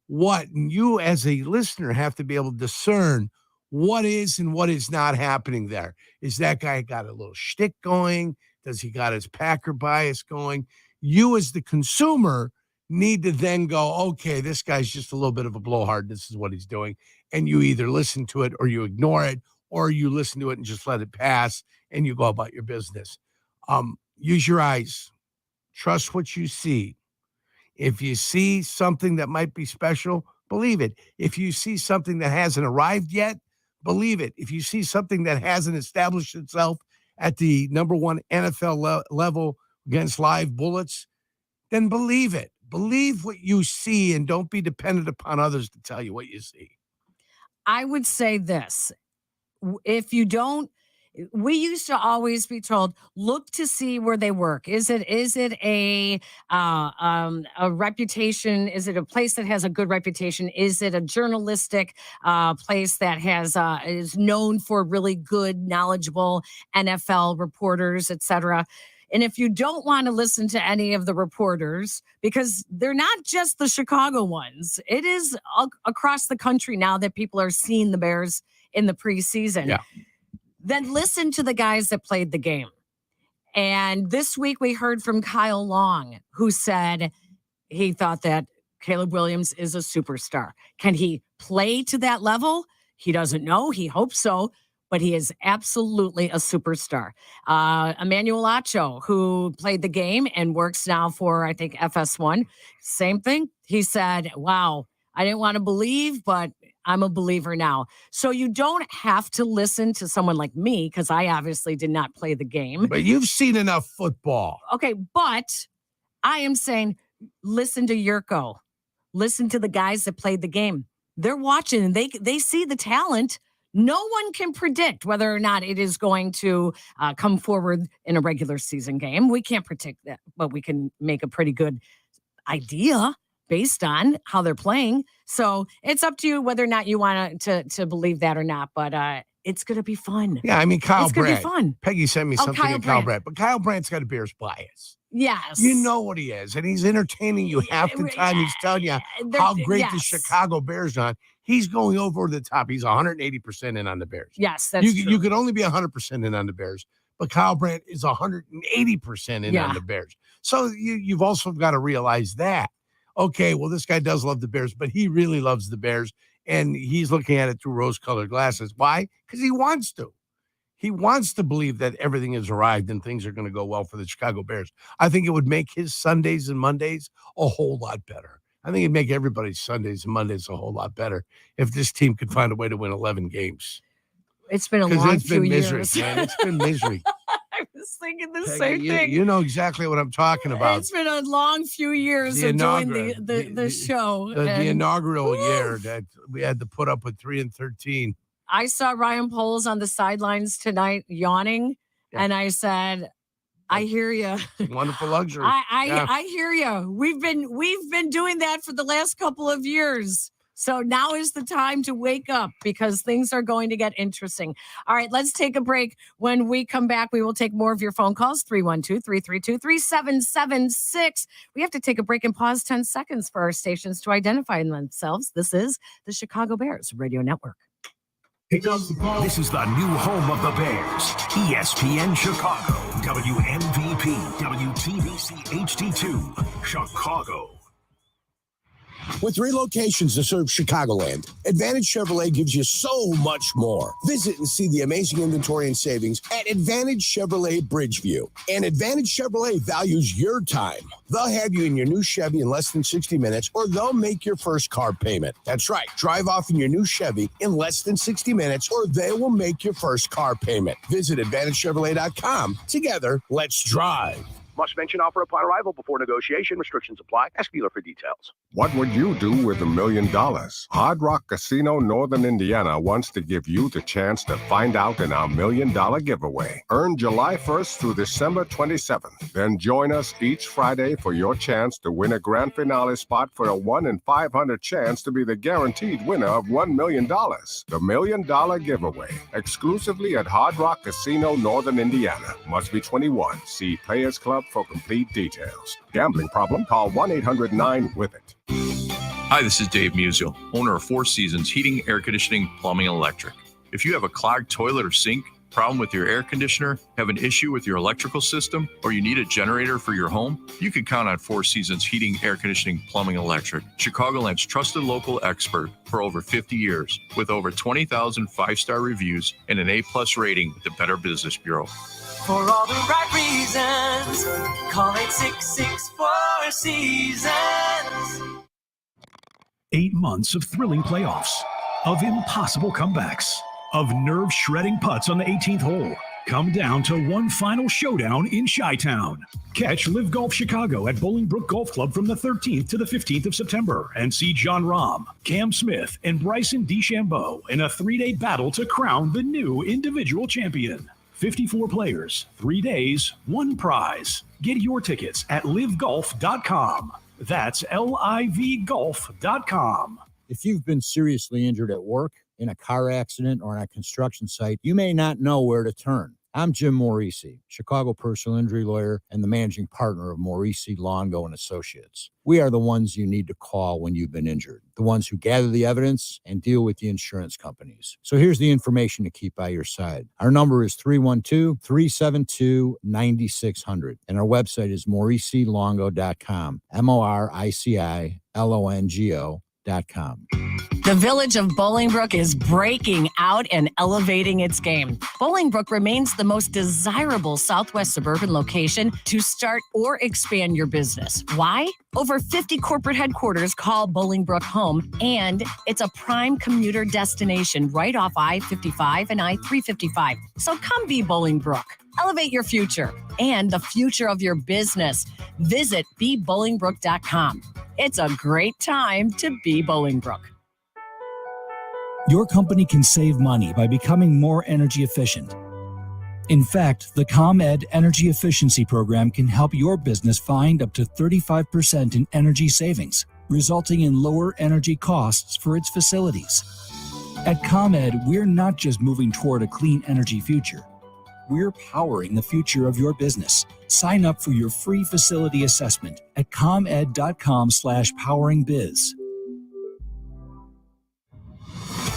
what you as a listener have to be able to discern what is and what is not happening there. Is that guy got a little shtick going? Does he got his Packer bias going? You as the consumer need to then go, okay, this guy's just a little bit of a blowhard. This is what he's doing. And you either listen to it or you ignore it, or you listen to it and just let it pass and you go about your business. Use your eyes. Trust what you see. If you see something that might be special, believe it. If you see something that hasn't arrived yet, believe it. If you see something that hasn't established itself at the number one NFL level against live bullets, then believe it. Believe what you see and don't be dependent upon others to tell you what you see. I would say this. If you don't, we used to always be told, look to see where they work. Is it a reputation? Is it a place that has a good reputation? Is it a journalistic place that is known for really good, knowledgeable NFL reporters, etc.? And if you don't want to listen to any of the reporters, because they're not just the Chicago ones, it is across the country now that people are seeing the Bears in the preseason. Yeah. Then listen to the guys that played the game. And this week we heard from Kyle Long, who said he thought that Caleb Williams is a superstar. Can he play to that level? He doesn't know. He hopes so, but he is absolutely a superstar. Emmanuel Acho, who played the game and works now for, I think, FS1, same thing. He said, wow, I didn't want to believe, but I'm a believer now. So you don't have to listen to someone like me, because I obviously did not play the game. But you've seen enough football. Okay, but I am saying listen to Jurko. Listen to the guys that played the game. They're watching and they see the talent. No one can predict whether or not it is going to come forward in a regular season game. We can't predict that, but we can make a pretty good idea based on how they're playing. So it's up to you whether or not you want to believe that or not. But it's going to be fun. Yeah, I mean, Kyle it's Brandt. It's going to be fun. Peggy sent me something on Kyle Brandt. But Kyle Brandt's got a Bears bias. Yes. You know what he is. And he's entertaining you half the time. He's telling you how great the Chicago Bears are. He's going over the top. He's 180% in on the Bears. Yes, that's true. You could only be 100% in on the Bears. But Kyle Brandt is 180% in on the Bears. So you've also got to realize that. Okay, well, this guy does love the Bears, but he really loves the Bears, and he's looking at it through rose-colored glasses. Why? Because he wants to. He wants to believe that everything has arrived and things are going to go well for the Chicago Bears. I think it would make his Sundays and Mondays a whole lot better. I think it'd make everybody's Sundays and Mondays a whole lot better if this team could find a way to win 11 games. It's been a long few misery, years. Man. It's been misery. I was thinking the same thing. You know exactly what I'm talking about. It's been a long few years of doing the show. The inaugural year that we had to put up with 3-13. I saw Ryan Poles on the sidelines tonight yawning, and I said, I hear you. Wonderful luxury. I hear you. We've been doing that for the last couple of years. So now is the time to wake up because things are going to get interesting. All right, let's take a break. When we come back, we will take more of your phone calls, 312-332-3776. We have to take a break and pause 10 seconds for our stations to identify themselves. This is the Chicago Bears Radio Network. This is the new home of the Bears, ESPN Chicago, WMVP, WTBC HD2, Chicago. With 3 locations to serve Chicagoland, Advantage Chevrolet gives you so much more. Visit and see the amazing inventory and savings at Advantage Chevrolet Bridgeview. And Advantage Chevrolet values your time. They'll have you in your new Chevy in less than 60 minutes, or they'll make your first car payment. That's right. Drive off in your new Chevy in less than 60 minutes, or they will make your first car payment. Visit AdvantageChevrolet.com. Together, let's drive. Must mention offer upon arrival before negotiation. Restrictions apply. Ask dealer for details. What would you do with $1 million? Hard Rock Casino Northern Indiana wants to give you the chance to find out in our $1 million giveaway. Earn July 1st through December 27th. Then join us each Friday for your chance to win a grand finale spot for a 1 in 500 chance to be the guaranteed winner of $1 million. The $1 million giveaway, exclusively at Hard Rock Casino Northern Indiana. Must be 21. See Players Club for complete details. Gambling problem? Call 1-800-9-WITH-IT. Hi, this is Dave Musial, owner of Four Seasons Heating, Air Conditioning, Plumbing, and Electric. If you have a clogged toilet or sink, problem with your air conditioner, have an issue with your electrical system, or you need a generator for your home, you can count on Four Seasons Heating, Air Conditioning, Plumbing, and Electric, Chicagoland's trusted local expert for over 50 years, with over 20,000 five-star reviews and an A-plus rating with the Better Business Bureau. For all the right reasons, call 866-4 Seasons. 8 months of thrilling playoffs, of impossible comebacks, of nerve-shredding putts on the 18th hole. Come down to one final showdown in Chi-Town. Catch Live Golf Chicago at Bolingbrook Golf Club from the 13th to the 15th of September and see John Rahm, Cam Smith, and Bryson DeChambeau in a 3-day battle to crown the new individual champion. 54 players, 3 days, 1 prize. Get your tickets at livegolf.com. That's livegolf.com. If you've been seriously injured at work, in a car accident, or on a construction site, you may not know where to turn. I'm Jim Morisi, Chicago personal injury lawyer and the managing partner of Morisi, Longo & Associates. We are the ones you need to call when you've been injured, the ones who gather the evidence and deal with the insurance companies. So here's the information to keep by your side. Our number is 312-372-9600, and our website is morisilongo.com, MORICILONGO.com. The village of Bolingbrook is breaking out and elevating its game. Bolingbrook remains the most desirable Southwest suburban location to start or expand your business. Why? Over 50 corporate headquarters call Bolingbrook home, and it's a prime commuter destination right off I-55 and I-355. So come be Bolingbrook. Elevate your future and the future of your business. Visit bebolingbrook.com. It's a great time to be Bolingbrook. Your company can save money by becoming more energy efficient. In fact, the ComEd Energy Efficiency Program can help your business find up to 35% in energy savings, resulting in lower energy costs for its facilities. At ComEd, we're not just moving toward a clean energy future. We're powering the future of your business. Sign up for your free facility assessment at comed.com/poweringbiz.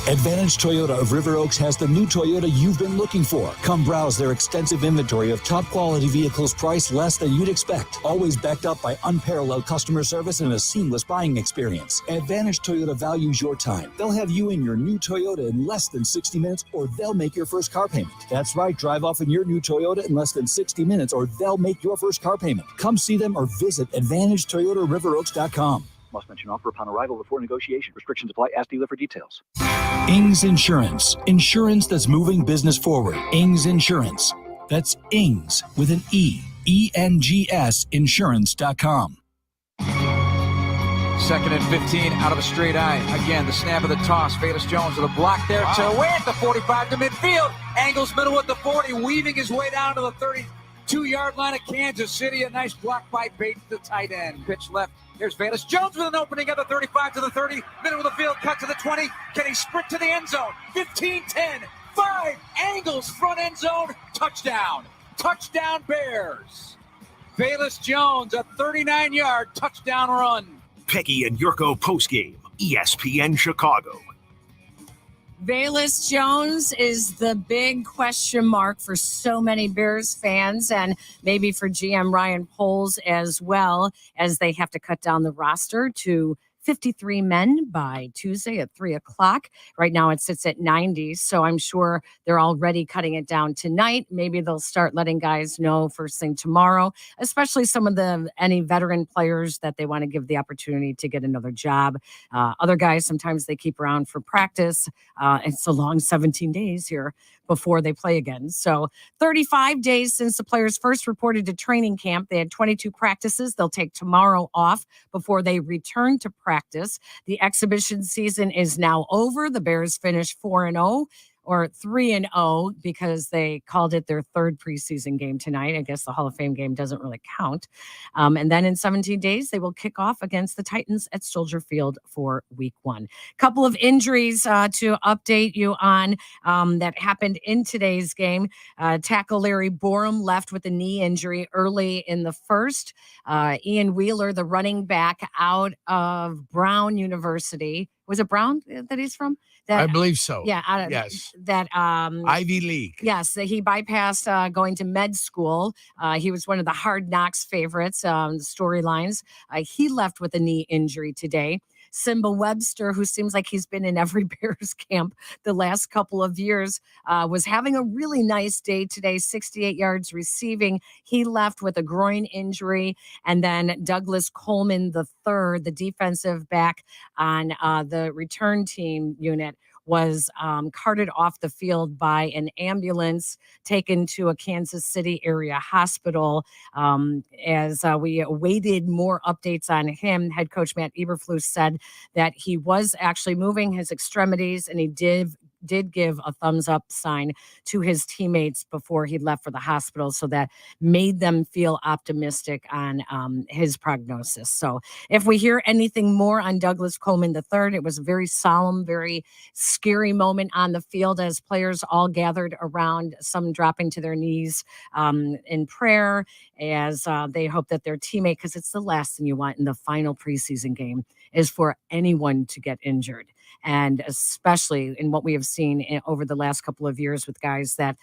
Advantage Toyota of River Oaks has the new Toyota you've been looking for. Come browse their extensive inventory of top quality vehicles priced less than you'd expect. Always backed up by unparalleled customer service and a seamless buying experience. Advantage Toyota values your time. They'll have you in your new Toyota in less than 60 minutes, or they'll make your first car payment. That's right, drive off in your new Toyota in less than 60 minutes, or they'll make your first car payment. Come see them or visit AdvantageToyotaRiverOaks.com. Must mention offer upon arrival before negotiation. Restrictions apply. Ask dealer for details. Ings Insurance. Insurance that's moving business forward. Ings Insurance. That's Ings with an E. ENGS Insurance.com. 2nd and 15 out of a straight eye. Again, the snap of the toss. Velus Jones with a block there to away at the 45 to midfield. Angles middle at the 40, weaving his way down to the 32-yard line of Kansas City. A nice block by Bates, the tight end. Pitch left. Here's Velus Jones with an opening at the 35 to the 30. Middle of the field, cut to the 20. Can he sprint to the end zone? 15, 10, 5. Angles, front end zone. Touchdown. Touchdown Bears. Velus Jones, a 39-yard touchdown run. Peggy and Jurko postgame, ESPN Chicago. Velus Jones is the big question mark for so many Bears fans, and maybe for GM Ryan Poles as well, as they have to cut down the roster to 53 men by Tuesday at 3 o'clock. Right now it sits at 90, so I'm sure they're already cutting it down tonight. Maybe they'll start letting guys know first thing tomorrow, especially some of any veteran players that they want to give the opportunity to get another job. Other guys, sometimes they keep around for practice. It's a long 17 days here before they play again. So 35 days since the players first reported to training camp. They had 22 practices. They'll take tomorrow off before they return to practice practice. The exhibition season is now over. The Bears finished 4-0. Or 3-0 because they called it their third preseason game tonight. I guess the Hall of Fame game doesn't really count. And then in 17 days, they will kick off against the Titans at Soldier Field for week 1. Couple of injuries to update you on that happened in today's game. Tackle Larry Borum left with a knee injury early in the first. Ian Wheeler, the running back out of Brown University. Was it Brown that he's from? I believe so. Yeah. Yes. That Ivy League. Yes, that he bypassed going to med school. He was one of the Hard Knocks favorites, storylines. He left with a knee injury today. Simba Webster, who seems like he's been in every Bears camp the last couple of years, was having a really nice day today, 68 yards receiving. He left with a groin injury. And then Douglas Coleman III, the defensive back on the return team unit, was carted off the field by an ambulance, taken to a Kansas City area hospital. As we awaited more updates on him, head coach Matt Eberflus said that he was actually moving his extremities, and he did give a thumbs up sign to his teammates before he left for the hospital. So that made them feel optimistic on his prognosis. So if we hear anything more on Douglas Coleman III, it was a very solemn, very scary moment on the field as players all gathered around, some dropping to their knees in prayer as they hope that their teammate, because it's the last thing you want in the final preseason game, is for anyone to get injured. And especially in what we have seen over the last couple of years with guys that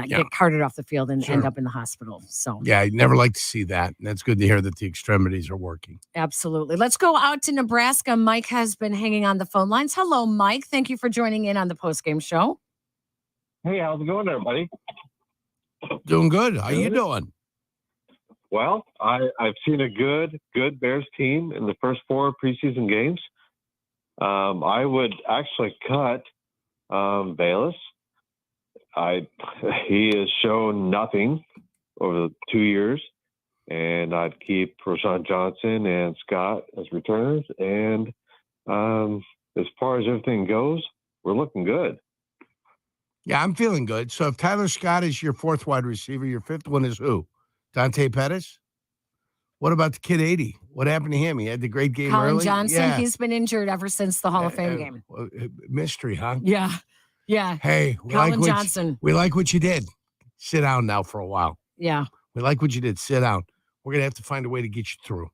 get carted off the field and end up in the hospital. So yeah, I'd never like to see that. And that's good to hear that the extremities are working. Absolutely. Let's go out to Nebraska. Mike has been hanging on the phone lines. Hello, Mike. Thank you for joining in on the postgame show. Hey, how's it going there, buddy? Doing good. How you doing? Well, I've seen a good Bears team in the first 4 preseason games. I would actually cut Velus. He has shown nothing over the 2 years, and I'd keep Rashawn Johnson and Scott as returners. And as far as everything goes, we're looking good. Yeah, I'm feeling good. So if Tyler Scott is your 4th wide receiver, your 5th one is who? Dante Pettis? What about the kid 80? What happened to him? He had the great game Colin early. Johnson, Yeah. he's been injured ever since the Hall of Fame game. Mystery, huh? Yeah. Yeah. Hey, Colin Johnson. We like what you did. Sit down now for a while. Yeah. We like what you did. Sit down. We're going to have to find a way to get you through.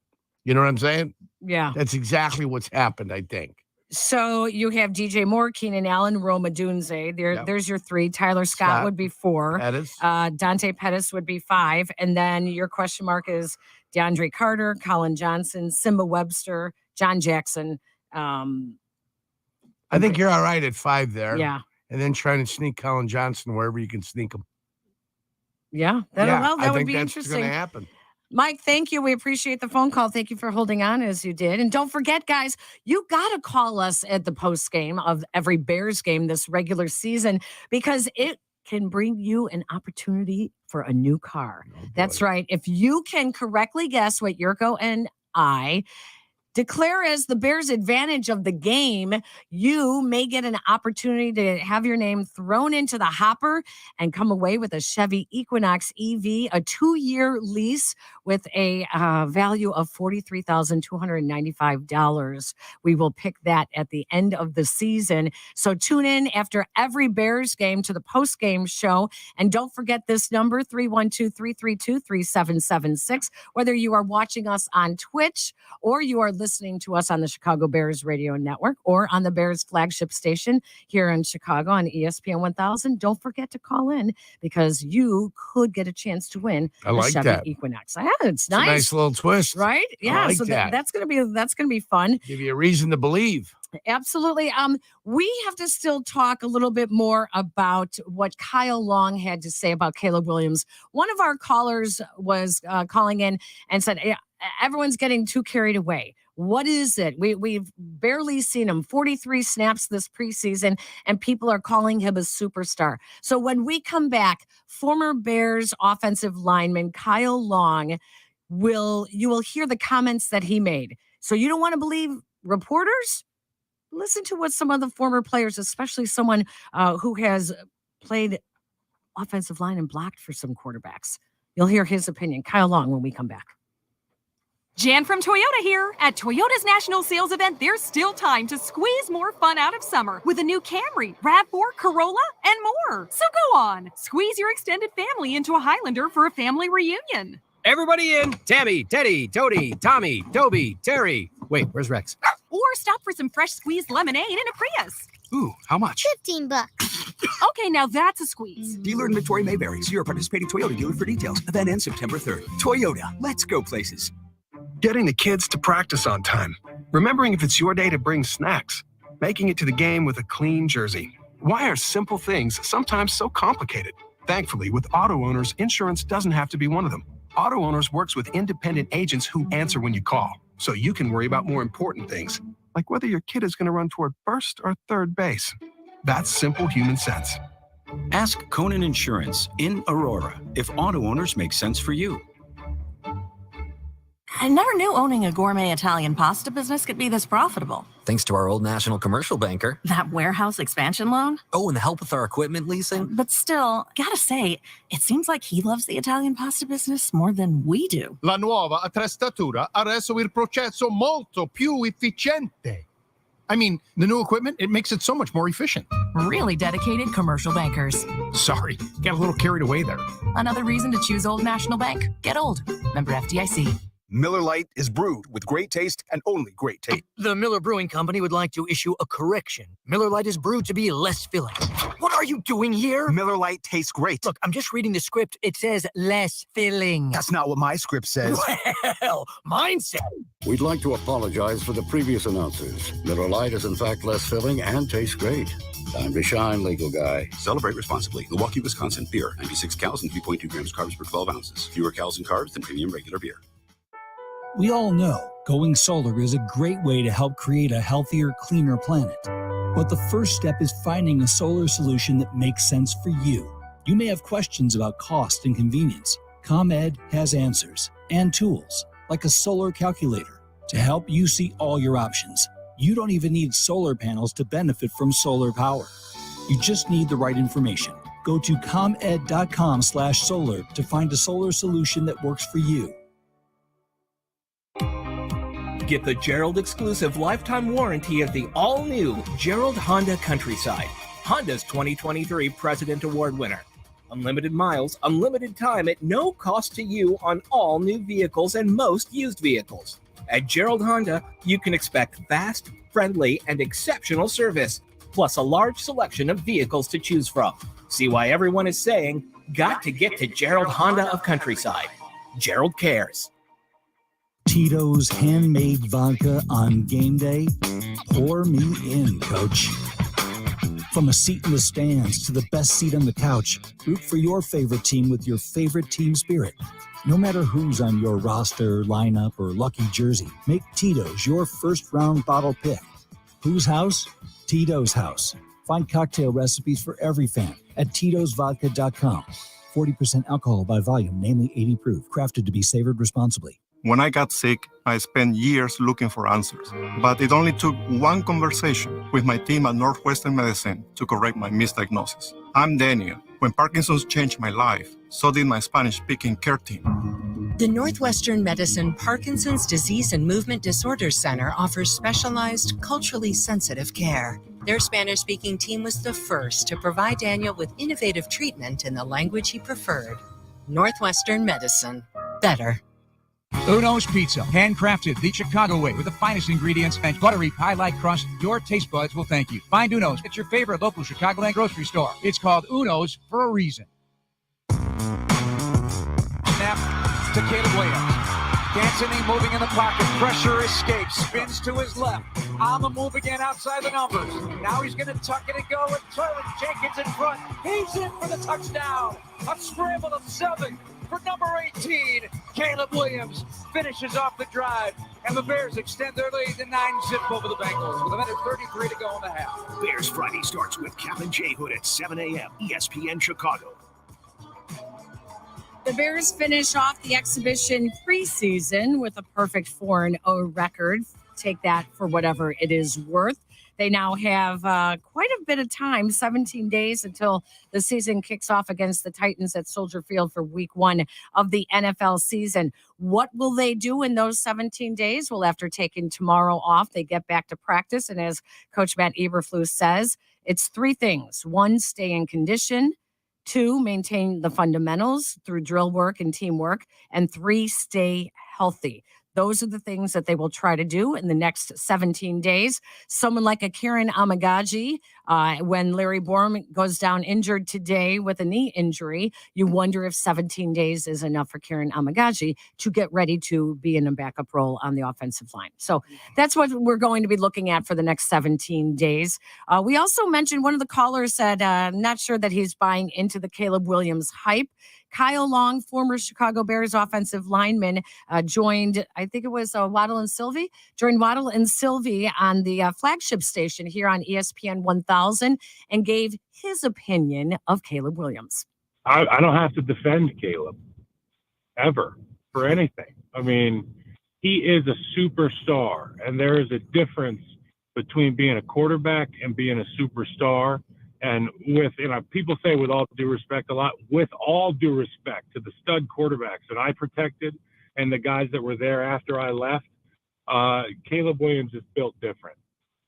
You know what I'm saying? Yeah. That's exactly what's happened, I think. So you have DJ Moore, Keenan Allen, Roma Dunze. There's your 3. Tyler Scott would be 4. Pettis. Dante Pettis would be 5. And then your question mark is DeAndre Carter, Colin Johnson, Simba Webster, John Jackson. I think you're all right at 5 there. Yeah. And then trying to sneak Colin Johnson wherever you can sneak him. Yeah. That would be that's interesting. going to happen. Mike, thank you. We appreciate the phone call. Thank you for holding on as you did. And don't forget, guys, you got to call us at the post game of every Bears game this regular season, because it can bring you an opportunity for a new car. That's right. If you can correctly guess what Jurko and I declare as the Bears' advantage of the game, you may get an opportunity to have your name thrown into the hopper and come away with a Chevy Equinox EV, a 2-year lease with a value of $43,295. We will pick that at the end of the season. So tune in after every Bears game to the post-game show. And don't forget this number, 312-332-3776. Whether you are watching us on Twitch or you are listening to us on the Chicago Bears radio network or on the Bears flagship station here in Chicago on ESPN 1000, don't forget to call in because you could get a chance to win I like the Chevy that. Equinox. Yeah, it's nice. A nice little twist. Right? Yeah. I like So that. that's gonna be fun. Give you a reason to believe. Absolutely. We have to still talk a little bit more about what Kyle Long had to say about Caleb Williams. One of our callers was calling in and said, everyone's getting too carried away. What is it? We've barely seen him 43 snaps this preseason, and people are calling him a superstar. So when we come back, former Bears offensive lineman Kyle Long you will hear the comments that he made. So you don't want to believe reporters, listen to what some of the former players, especially someone who has played offensive line and blocked for some quarterbacks. You'll hear his opinion. Kyle Long when we come back. Jan from Toyota here. At Toyota's national sales event, there's still time to squeeze more fun out of summer with a new Camry, RAV4, Corolla, and more. So go on, squeeze your extended family into a Highlander for a family reunion. Everybody in. Tammy, Teddy, Toady, Tommy, Toby, Terry. Wait, where's Rex? Or stop for some fresh squeezed lemonade in a Prius. Ooh, how much? $15. Okay, now that's a squeeze. Dealer inventory may vary. See your participating Toyota dealer for details. Event ends September 3rd. Toyota, let's go places. Getting the kids to practice on time. Remembering if it's your day to bring snacks. Making it to the game with a clean jersey. Why are simple things sometimes so complicated? Thankfully, with Auto Owners, insurance doesn't have to be one of them. Auto Owners works with independent agents who answer when you call, so you can worry about more important things, like whether your kid is going to run toward first or third base. That's simple human sense. Ask Conan Insurance in Aurora if Auto Owners make sense for you. I never knew owning a gourmet Italian pasta business could be this profitable. Thanks to our Old National commercial banker. That warehouse expansion loan? Oh, and the help with our equipment leasing. But still, gotta say, it seems like he loves the Italian pasta business more than we do. La nuova attrezzatura ha reso il processo molto più efficiente. I mean, the new equipment, it makes it so much more efficient. Really dedicated commercial bankers. Sorry, got a little carried away there. Another reason to choose Old National Bank. Get old. Member FDIC. Miller Lite is brewed with great taste and only great taste. The Miller Brewing Company would like to issue a correction. Miller Lite is brewed to be less filling. What are you doing here? Miller Lite tastes great. Look, I'm just reading the script. It says less filling. That's not what my script says. Well, mine says. We'd like to apologize for the previous announcers. Miller Lite is in fact less filling and tastes great. Time to shine, legal guy. Celebrate responsibly. Milwaukee, Wisconsin. Beer. 96 calories and 3.2 grams carbs per 12 ounces. Fewer calories and carbs than premium regular beer. We all know going solar is a great way to help create a healthier, cleaner planet. But the first step is finding a solar solution that makes sense for you. You may have questions about cost and convenience. ComEd has answers and tools, like a solar calculator, to help you see all your options. You don't even need solar panels to benefit from solar power. You just need the right information. Go to comed.com/solar to find a solar solution that works for you. Get the Gerald exclusive lifetime warranty of the all-new Gerald Honda Countryside, Honda's 2023 President Award winner. Unlimited miles, unlimited time at no cost to you on all new vehicles and most used vehicles. At Gerald Honda, you can expect fast, friendly, and exceptional service, plus a large selection of vehicles to choose from. See why everyone is saying, got to get to Gerald Honda of Countryside. Gerald cares. Tito's handmade vodka on game day? Pour me in, coach. From a seat in the stands to the best seat on the couch, root for your favorite team with your favorite team spirit. No matter who's on your roster, lineup, or lucky jersey, make Tito's your first-round bottle pick. Whose house? Tito's house. Find cocktail recipes for every fan at titosvodka.com. 40% alcohol by volume, namely 80 proof. Crafted to be savored responsibly. When I got sick, I spent years looking for answers. But it only took one conversation with my team at Northwestern Medicine to correct my misdiagnosis. I'm Daniel. When Parkinson's changed my life, so did my Spanish-speaking care team. The Northwestern Medicine Parkinson's Disease and Movement Disorders Center offers specialized, culturally sensitive care. Their Spanish-speaking team was the first to provide Daniel with innovative treatment in the language he preferred. Northwestern Medicine. Better. Uno's Pizza, handcrafted the Chicago way with the finest ingredients and buttery pie-like crust. Your taste buds will thank you. Find Uno's at your favorite local Chicagoland grocery store. It's called Uno's for a reason. Snap to Caleb Williams. Dancing, moving in the pocket. Pressure escapes. Spins to his left. On the move again outside the numbers. Now he's going to tuck it and go with Tyler Jenkins in front. He's in for the touchdown. A scramble of 7 for number 18. Caleb Williams finishes off the drive. And the Bears extend their lead to 9-zip over the Bengals with a minute 33 to go in the half. Bears Friday starts with Cap and J Hood at 7 a.m. ESPN Chicago. The Bears finish off the exhibition preseason with a perfect 4-0 record. take that for whatever it is worth. They now have quite a bit of time, 17 days until the season kicks off against the Titans at Soldier Field for week 1 of the NFL season. What will they do in those 17 days? Well, after taking tomorrow off, they get back to practice. And as Coach Matt Eberflus says, it's 3 things. 1, stay in condition. 2, maintain the fundamentals through drill work and teamwork. And 3, stay healthy. Those are the things that they will try to do in the next 17 days. Someone like a Kieran Amagaji, when Larry Bourne goes down injured today with a knee injury, you wonder if 17 days is enough for Kieran Amagaji to get ready to be in a backup role on the offensive line. So that's what we're going to be looking at for the next 17 days. We also mentioned, one of the callers said, not sure that he's buying into the Caleb Williams hype. Kyle Long, former Chicago Bears offensive lineman, joined, I think it was Waddle and Sylvie, joined Waddle and Sylvie on the flagship station here on ESPN 1000 and gave his opinion of Caleb Williams. I don't have to defend Caleb ever for anything. I mean, he is a superstar, and there is a difference between being a quarterback and being a superstar. And with, people say with all due respect a lot, with all due respect to the stud quarterbacks that I protected and the guys that were there after I left, Caleb Williams is built different.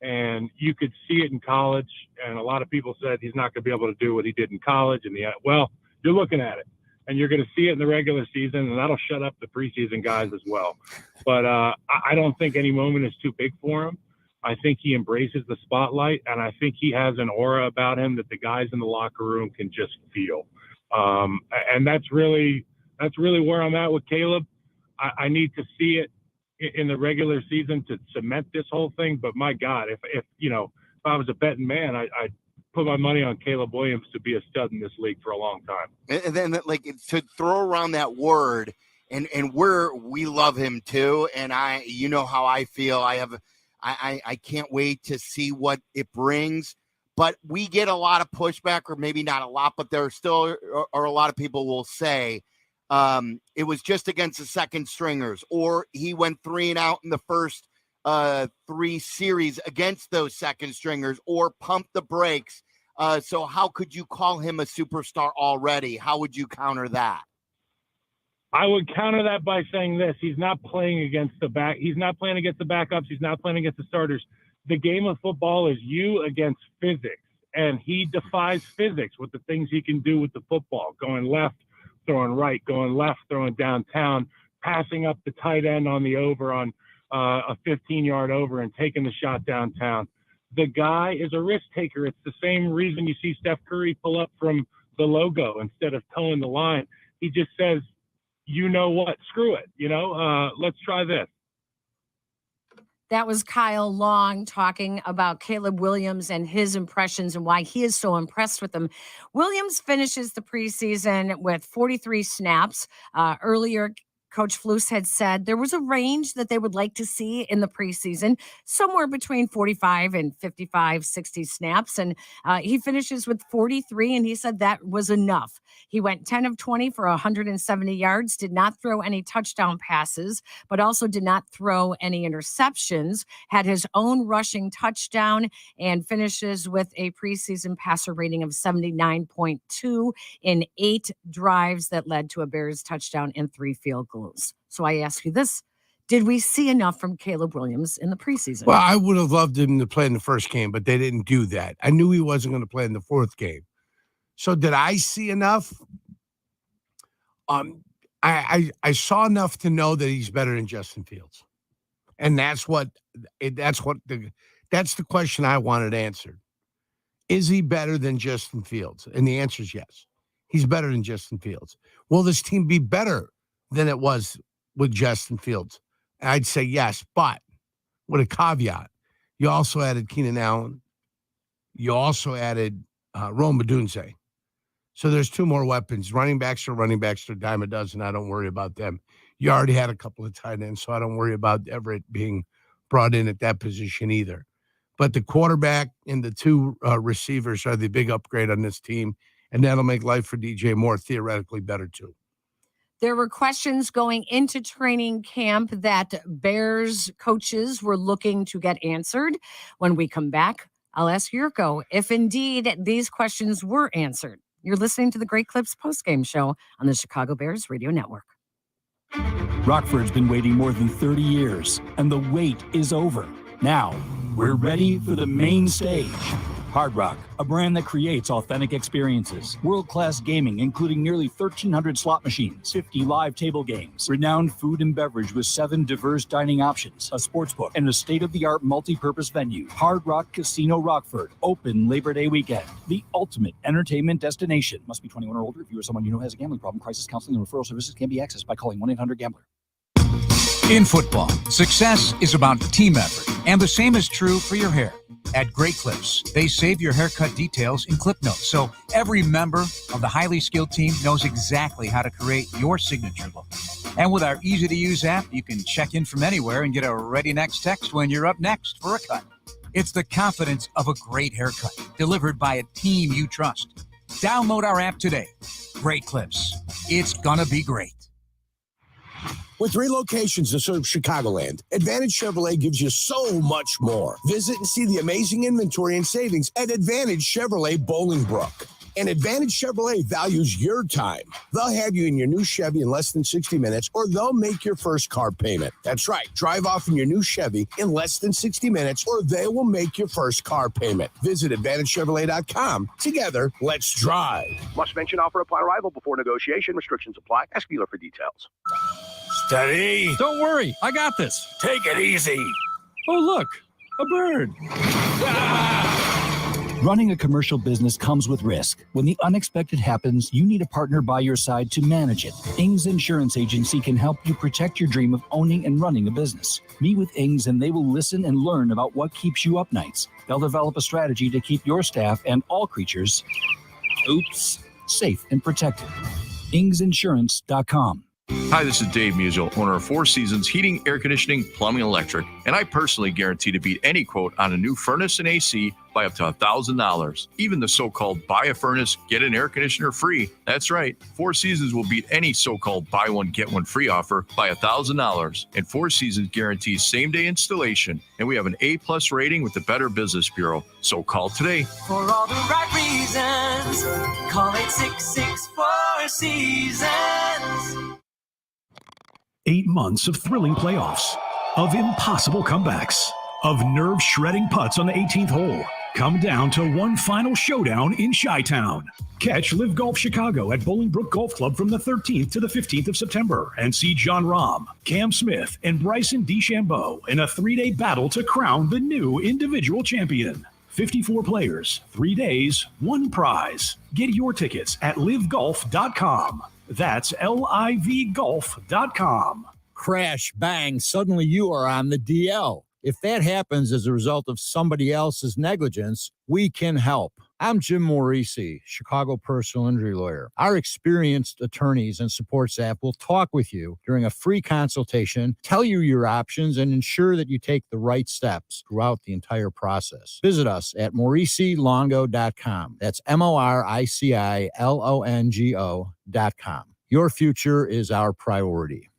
And you could see it in college, and a lot of people said he's not going to be able to do what he did in college. Well, you're looking at it, and you're going to see it in the regular season, and that'll shut up the preseason guys as well. But I don't think any moment is too big for him. I think he embraces the spotlight, and I think he has an aura about him that the guys in the locker room can just feel. And that's really where I'm at with Caleb. I need to see it in the regular season to cement this whole thing. But my God, if I was a betting man, I'd put my money on Caleb Williams to be a stud in this league for a long time. And then, to throw around that word, and we love him too. And you know how I feel. I can't wait to see what it brings, but we get a lot of pushback, or maybe not a lot, but there still are a lot of people will say it was just against the second stringers, or he went 3 and out in the first 3 series against those second stringers, or pumped the brakes. So how could you call him a superstar already? How would you counter that? I would counter that by saying this: he's not playing against the backups. He's not playing against the starters. The game of football is you against physics, and he defies physics with the things he can do with the football: going left, throwing right, going left, throwing downtown, passing up the tight end on the over on a 15-yard over, and taking the shot downtown. The guy is a risk taker. It's the same reason you see Steph Curry pull up from the logo instead of towing the line. He just says, you know what? Screw it. Let's try this. That was Kyle Long talking about Caleb Williams and his impressions and why he is so impressed with him. Williams finishes the preseason with 43 snaps. Earlier, Coach Flus had said there was a range that they would like to see in the preseason, somewhere between 45 and 55, 60 snaps. And he finishes with 43, and he said that was enough. He went 10 of 20 for 170 yards, did not throw any touchdown passes, but also did not throw any interceptions, had his own rushing touchdown, and finishes with a preseason passer rating of 79.2 in 8 drives that led to a Bears touchdown and 3 field goals. So I ask you this: did we see enough from Caleb Williams in the preseason? Well, I would have loved him to play in the first game, but they didn't do that. I knew he wasn't going to play in the 4th game. So did I see enough? I saw enough to know that he's better than Justin Fields. And that's the question I wanted answered. Is he better than Justin Fields? And the answer is yes. He's better than Justin Fields. Will this team be better than it was with Justin Fields? I'd say yes, but with a caveat. You also added Keenan Allen. You also added Rome Odunze. So there's 2 more weapons. Running backs are a dime a dozen. I don't worry about them. You already had a couple of tight ends, so I don't worry about Everett being brought in at that position either. But the quarterback and the 2 receivers are the big upgrade on this team, and that'll make life for DJ Moore theoretically better too. There were questions going into training camp that Bears coaches were looking to get answered. When we come back, I'll ask Jurko if indeed these questions were answered. You're listening to the Great Clips postgame show on the Chicago Bears Radio Network. Rockford's been waiting more than 30 years, and the wait is over. Now, we're ready for the main stage. Hard Rock, a brand that creates authentic experiences. World-class gaming, including nearly 1,300 slot machines, 50 live table games, renowned food and beverage with 7 diverse dining options, a sportsbook, and a state-of-the-art multi-purpose venue. Hard Rock Casino Rockford, open Labor Day weekend. The ultimate entertainment destination. Must be 21 or older. If you or someone you know has a gambling problem, crisis counseling and referral services can be accessed by calling 1-800-GAMBLER. In football, success is about team effort, and the same is true for your hair. At Great Clips, they save your haircut details in clip notes, so every member of the highly skilled team knows exactly how to create your signature look. And with our easy-to-use app, you can check in from anywhere and get a ready next text when you're up next for a cut. It's the confidence of a great haircut, delivered by a team you trust. Download our app today. Great Clips. It's gonna be great. With 3 locations to serve Chicagoland, Advantage Chevrolet gives you so much more. Visit and see the amazing inventory and savings at Advantage Chevrolet Bolingbrook. And Advantage Chevrolet values your time. They'll have you in your new Chevy in less than 60 minutes, or they'll make your first car payment. That's right. Drive off in your new Chevy in less than 60 minutes, or they will make your first car payment. Visit AdvantageChevrolet.com. Together, let's drive. Must mention offer upon arrival before negotiation. Restrictions apply. Ask dealer for details. Steady. Don't worry, I got this. Take it easy. Oh, look, a bird. Running a commercial business comes with risk. When the unexpected happens, you need a partner by your side to manage it. Ings Insurance Agency can help you protect your dream of owning and running a business. Meet with Ings and they will listen and learn about what keeps you up nights. They'll develop a strategy to keep your staff and all creatures, safe and protected. IngsInsurance.com. Hi, this is Dave Musial, owner of Four Seasons Heating, Air Conditioning, Plumbing, and Electric, and I personally guarantee to beat any quote on a new furnace and AC by up to $1,000. Even the so-called buy a furnace, get an air conditioner free. That's right. Four Seasons will beat any so-called buy one, get one free offer by $1,000. And Four Seasons guarantees same-day installation, and we have an A+ rating with the Better Business Bureau. So call today. For all the right reasons, call 866-4 Seasons. 8 months of thrilling playoffs, of impossible comebacks, of nerve-shredding putts on the 18th hole. Come down to one final showdown in Chi-Town. Catch Live Golf Chicago at Bolingbrook Golf Club from the 13th to the 15th of September and see John Rahm, Cam Smith, and Bryson DeChambeau in a 3-day battle to crown the new individual champion. 54 players, 3 days, 1 prize. Get your tickets at livegolf.com. That's livegolf.com. Crash, bang, suddenly you are on the DL. If that happens as a result of somebody else's negligence, we can help. I'm Jim Morisi, Chicago personal injury lawyer. Our experienced attorneys and support staff will talk with you during a free consultation, tell you your options, and ensure that you take the right steps throughout the entire process. Visit us at MorisiLongo.com. That's MoriciLongo.com. Your future is our priority.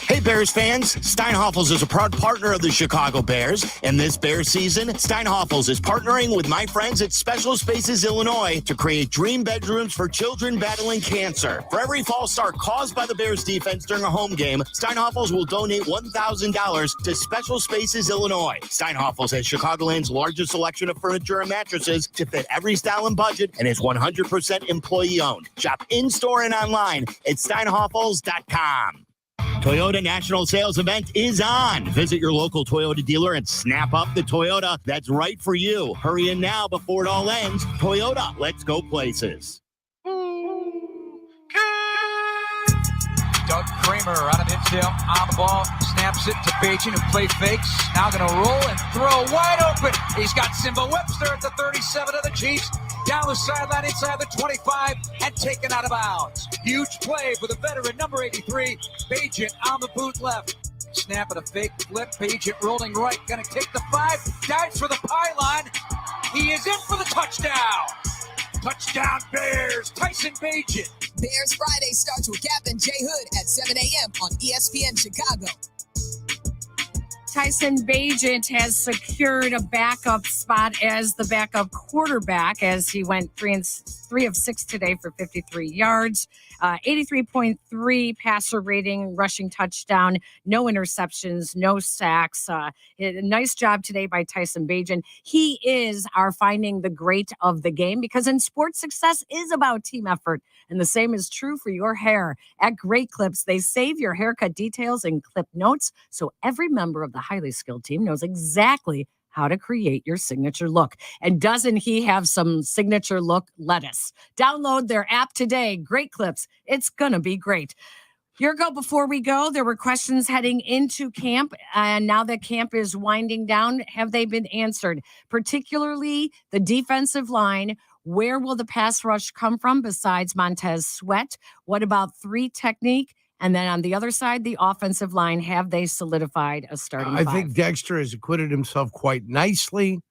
Hey, Bears fans, Steinhoffels is a proud partner of the Chicago Bears, and this Bears season, Steinhoffels is partnering with my friends at Special Spaces Illinois to create dream bedrooms for children battling cancer. For every false start caused by the Bears defense during a home game, Steinhoffels will donate $1,000 to Special Spaces Illinois. Steinhoffels has Chicagoland's largest selection of furniture and mattresses to fit every style and budget, and is 100% employee-owned. Shop in-store and online at steinhoffels.com. Toyota National Sales Event is on. Visit your local Toyota dealer and snap up the Toyota that's right for you. Hurry in now before it all ends. Toyota, let's go places. Doug Kramer out of Hinsdale on the ball, snaps it to Bajan, who play fakes. Now going to roll and throw wide open. He's got Simba Webster at the 37 of the Chiefs. Down the sideline inside the 25 and taken out of bounds. Huge play for the veteran, number 83, Bajan on the boot left. Snap at a fake flip. Bajan rolling right, going to take the 5, dives for the pylon. He is in for the touchdown. Touchdown Bears, Tyson Bagent. Bears Friday starts with Captain Jay Hood at 7 a.m. on ESPN Chicago. Tyson Bagent has secured a backup spot as the backup quarterback as he went 3 of 6 today for 53 yards, 83.3 passer rating, rushing touchdown, no interceptions, no sacks. A nice job today by Tyson Bagent. He is our finding the great of the game because in sports, success is about team effort. And the same is true for your hair. At Great Clips, they save your haircut details in clip notes so every member of the highly skilled team knows exactly how to create your signature look. And doesn't he have some signature look lettuce? Download their app today. Great Clips. It's going to be great. Jurko, before we go, there were questions heading into camp. And now that camp is winding down, have they been answered? Particularly the defensive line. Where will the pass rush come from besides Montez Sweat? What about 3 technique? And then on the other side, the offensive line, have they solidified a starting I five? think Dexter has acquitted himself quite nicely.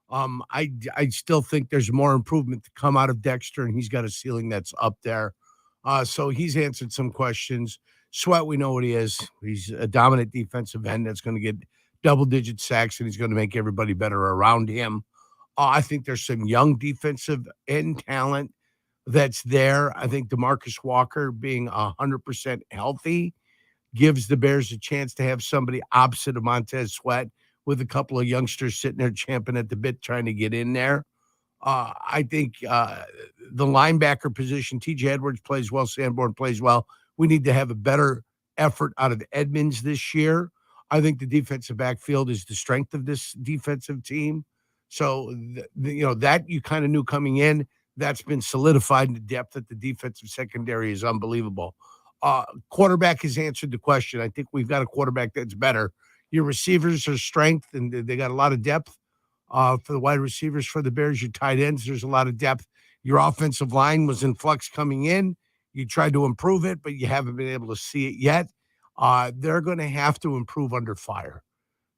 I still think there's more improvement to come out of Dexter, and he's got a ceiling that's up there. So he's answered some questions. Sweat, we know what he is. He's a dominant defensive end that's going to get double-digit sacks, and he's going to make everybody better around him. I think there's some young defensive end talent that's there. I think DeMarcus Walker being 100% healthy gives the Bears a chance to have somebody opposite of Montez Sweat with a couple of youngsters sitting there champing at the bit trying to get in there. I think the linebacker position, TJ Edwards plays well, Sanborn plays well. We need to have a better effort out of Edmonds this year. I think the defensive backfield is the strength of this defensive team. So, that you kind of knew coming in, that's been solidified in the depth at the defensive secondary is unbelievable. Quarterback has answered the question. I think we've got a quarterback that's better. Your receivers are strength, and they got a lot of depth. For the wide receivers for the Bears, your tight ends, there's a lot of depth. Your offensive line was in flux coming in. You tried to improve it, but you haven't been able to see it yet. They're going to have to improve under fire.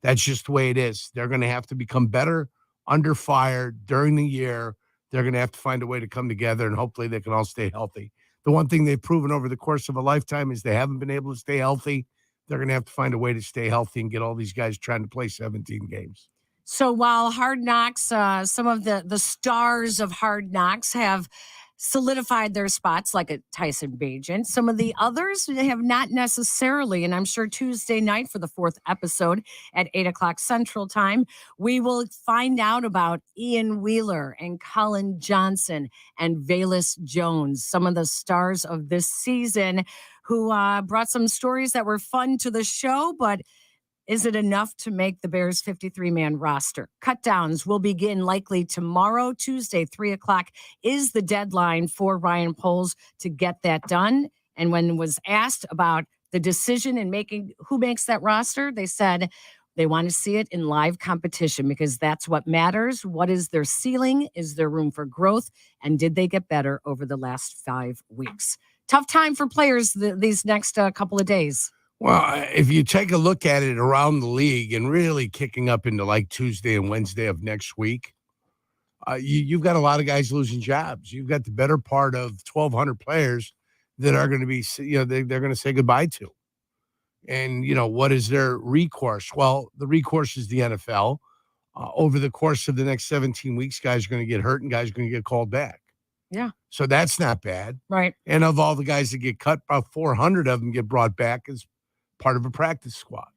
That's just the way it is. They're going to have to become better under fire during the year. They're going to have to find a way to come together, and hopefully they can all stay healthy. The one thing they've proven over the course of a lifetime is they haven't been able to stay healthy. They're going to have to find a way to stay healthy and get all these guys trying to play 17 games. So while Hard Knocks, some of the stars of Hard Knocks have solidified their spots like a Tyson Bagent, some of the others have not necessarily. And I'm sure Tuesday night for the 4th episode at 8:00 Central Time, we will find out about Ian Wheeler and Colin Johnson and Velus Jones, some of the stars of this season who brought some stories that were fun to the show, but is it enough to make the Bears 53-man roster? Cutdowns will begin likely tomorrow, Tuesday, 3:00 is the deadline for Ryan Poles to get that done. And when was asked about the decision in making who makes that roster, they said they want to see it in live competition because that's what matters. What is their ceiling? Is there room for growth? And did they get better over the last 5 weeks? Tough time for players these next couple of days. Well, if you take a look at it around the league and really kicking up into like Tuesday and Wednesday of next week, you've got a lot of guys losing jobs. You've got the better part of 1,200 players that are going to be, they're going to say goodbye to. And, what is their recourse? Well, the recourse is the NFL. Over the course of the next 17 weeks, guys are going to get hurt and guys are going to get called back. Yeah. So that's not bad. Right. And of all the guys that get cut, about 400 of them get brought back as part of a practice squad.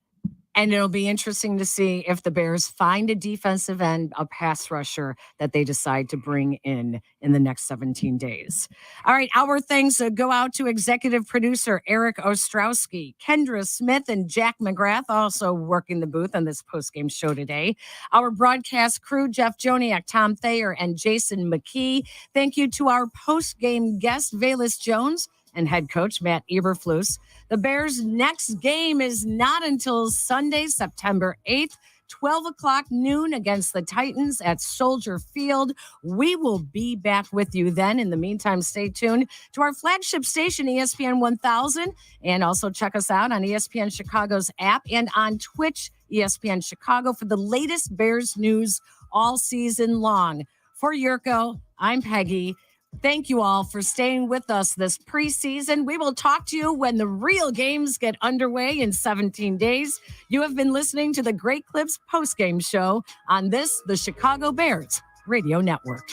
And it'll be interesting to see if the Bears find a defensive end, a pass rusher that they decide to bring in the next 17 days. All right, our thanks go out to executive producer Eric Ostrowski, Kendra Smith, and Jack McGrath, also working the booth on this postgame show today. Our broadcast crew, Jeff Joniak, Tom Thayer, and Jason McKee. Thank you to our postgame guest, Velus Jones, and head coach Matt Eberflus. The Bears' next game is not until Sunday, September 8th, 12:00 noon against the Titans at Soldier Field. We will be back with you then. In the meantime, stay tuned to our flagship station, ESPN 1000, and also check us out on ESPN Chicago's app and on Twitch, ESPN Chicago, for the latest Bears news all season long. For Jurko, I'm Peggy. Thank you all for staying with us this preseason. We will talk to you when the real games get underway in 17 days. You have been listening to the Great Clips postgame show on the Chicago Bears Radio Network.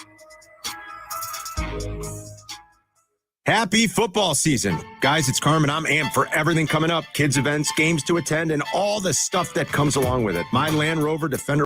Happy football season. Guys, it's Carmen. I'm amped for everything coming up. Kids events, games to attend, and all the stuff that comes along with it. My Land Rover Defender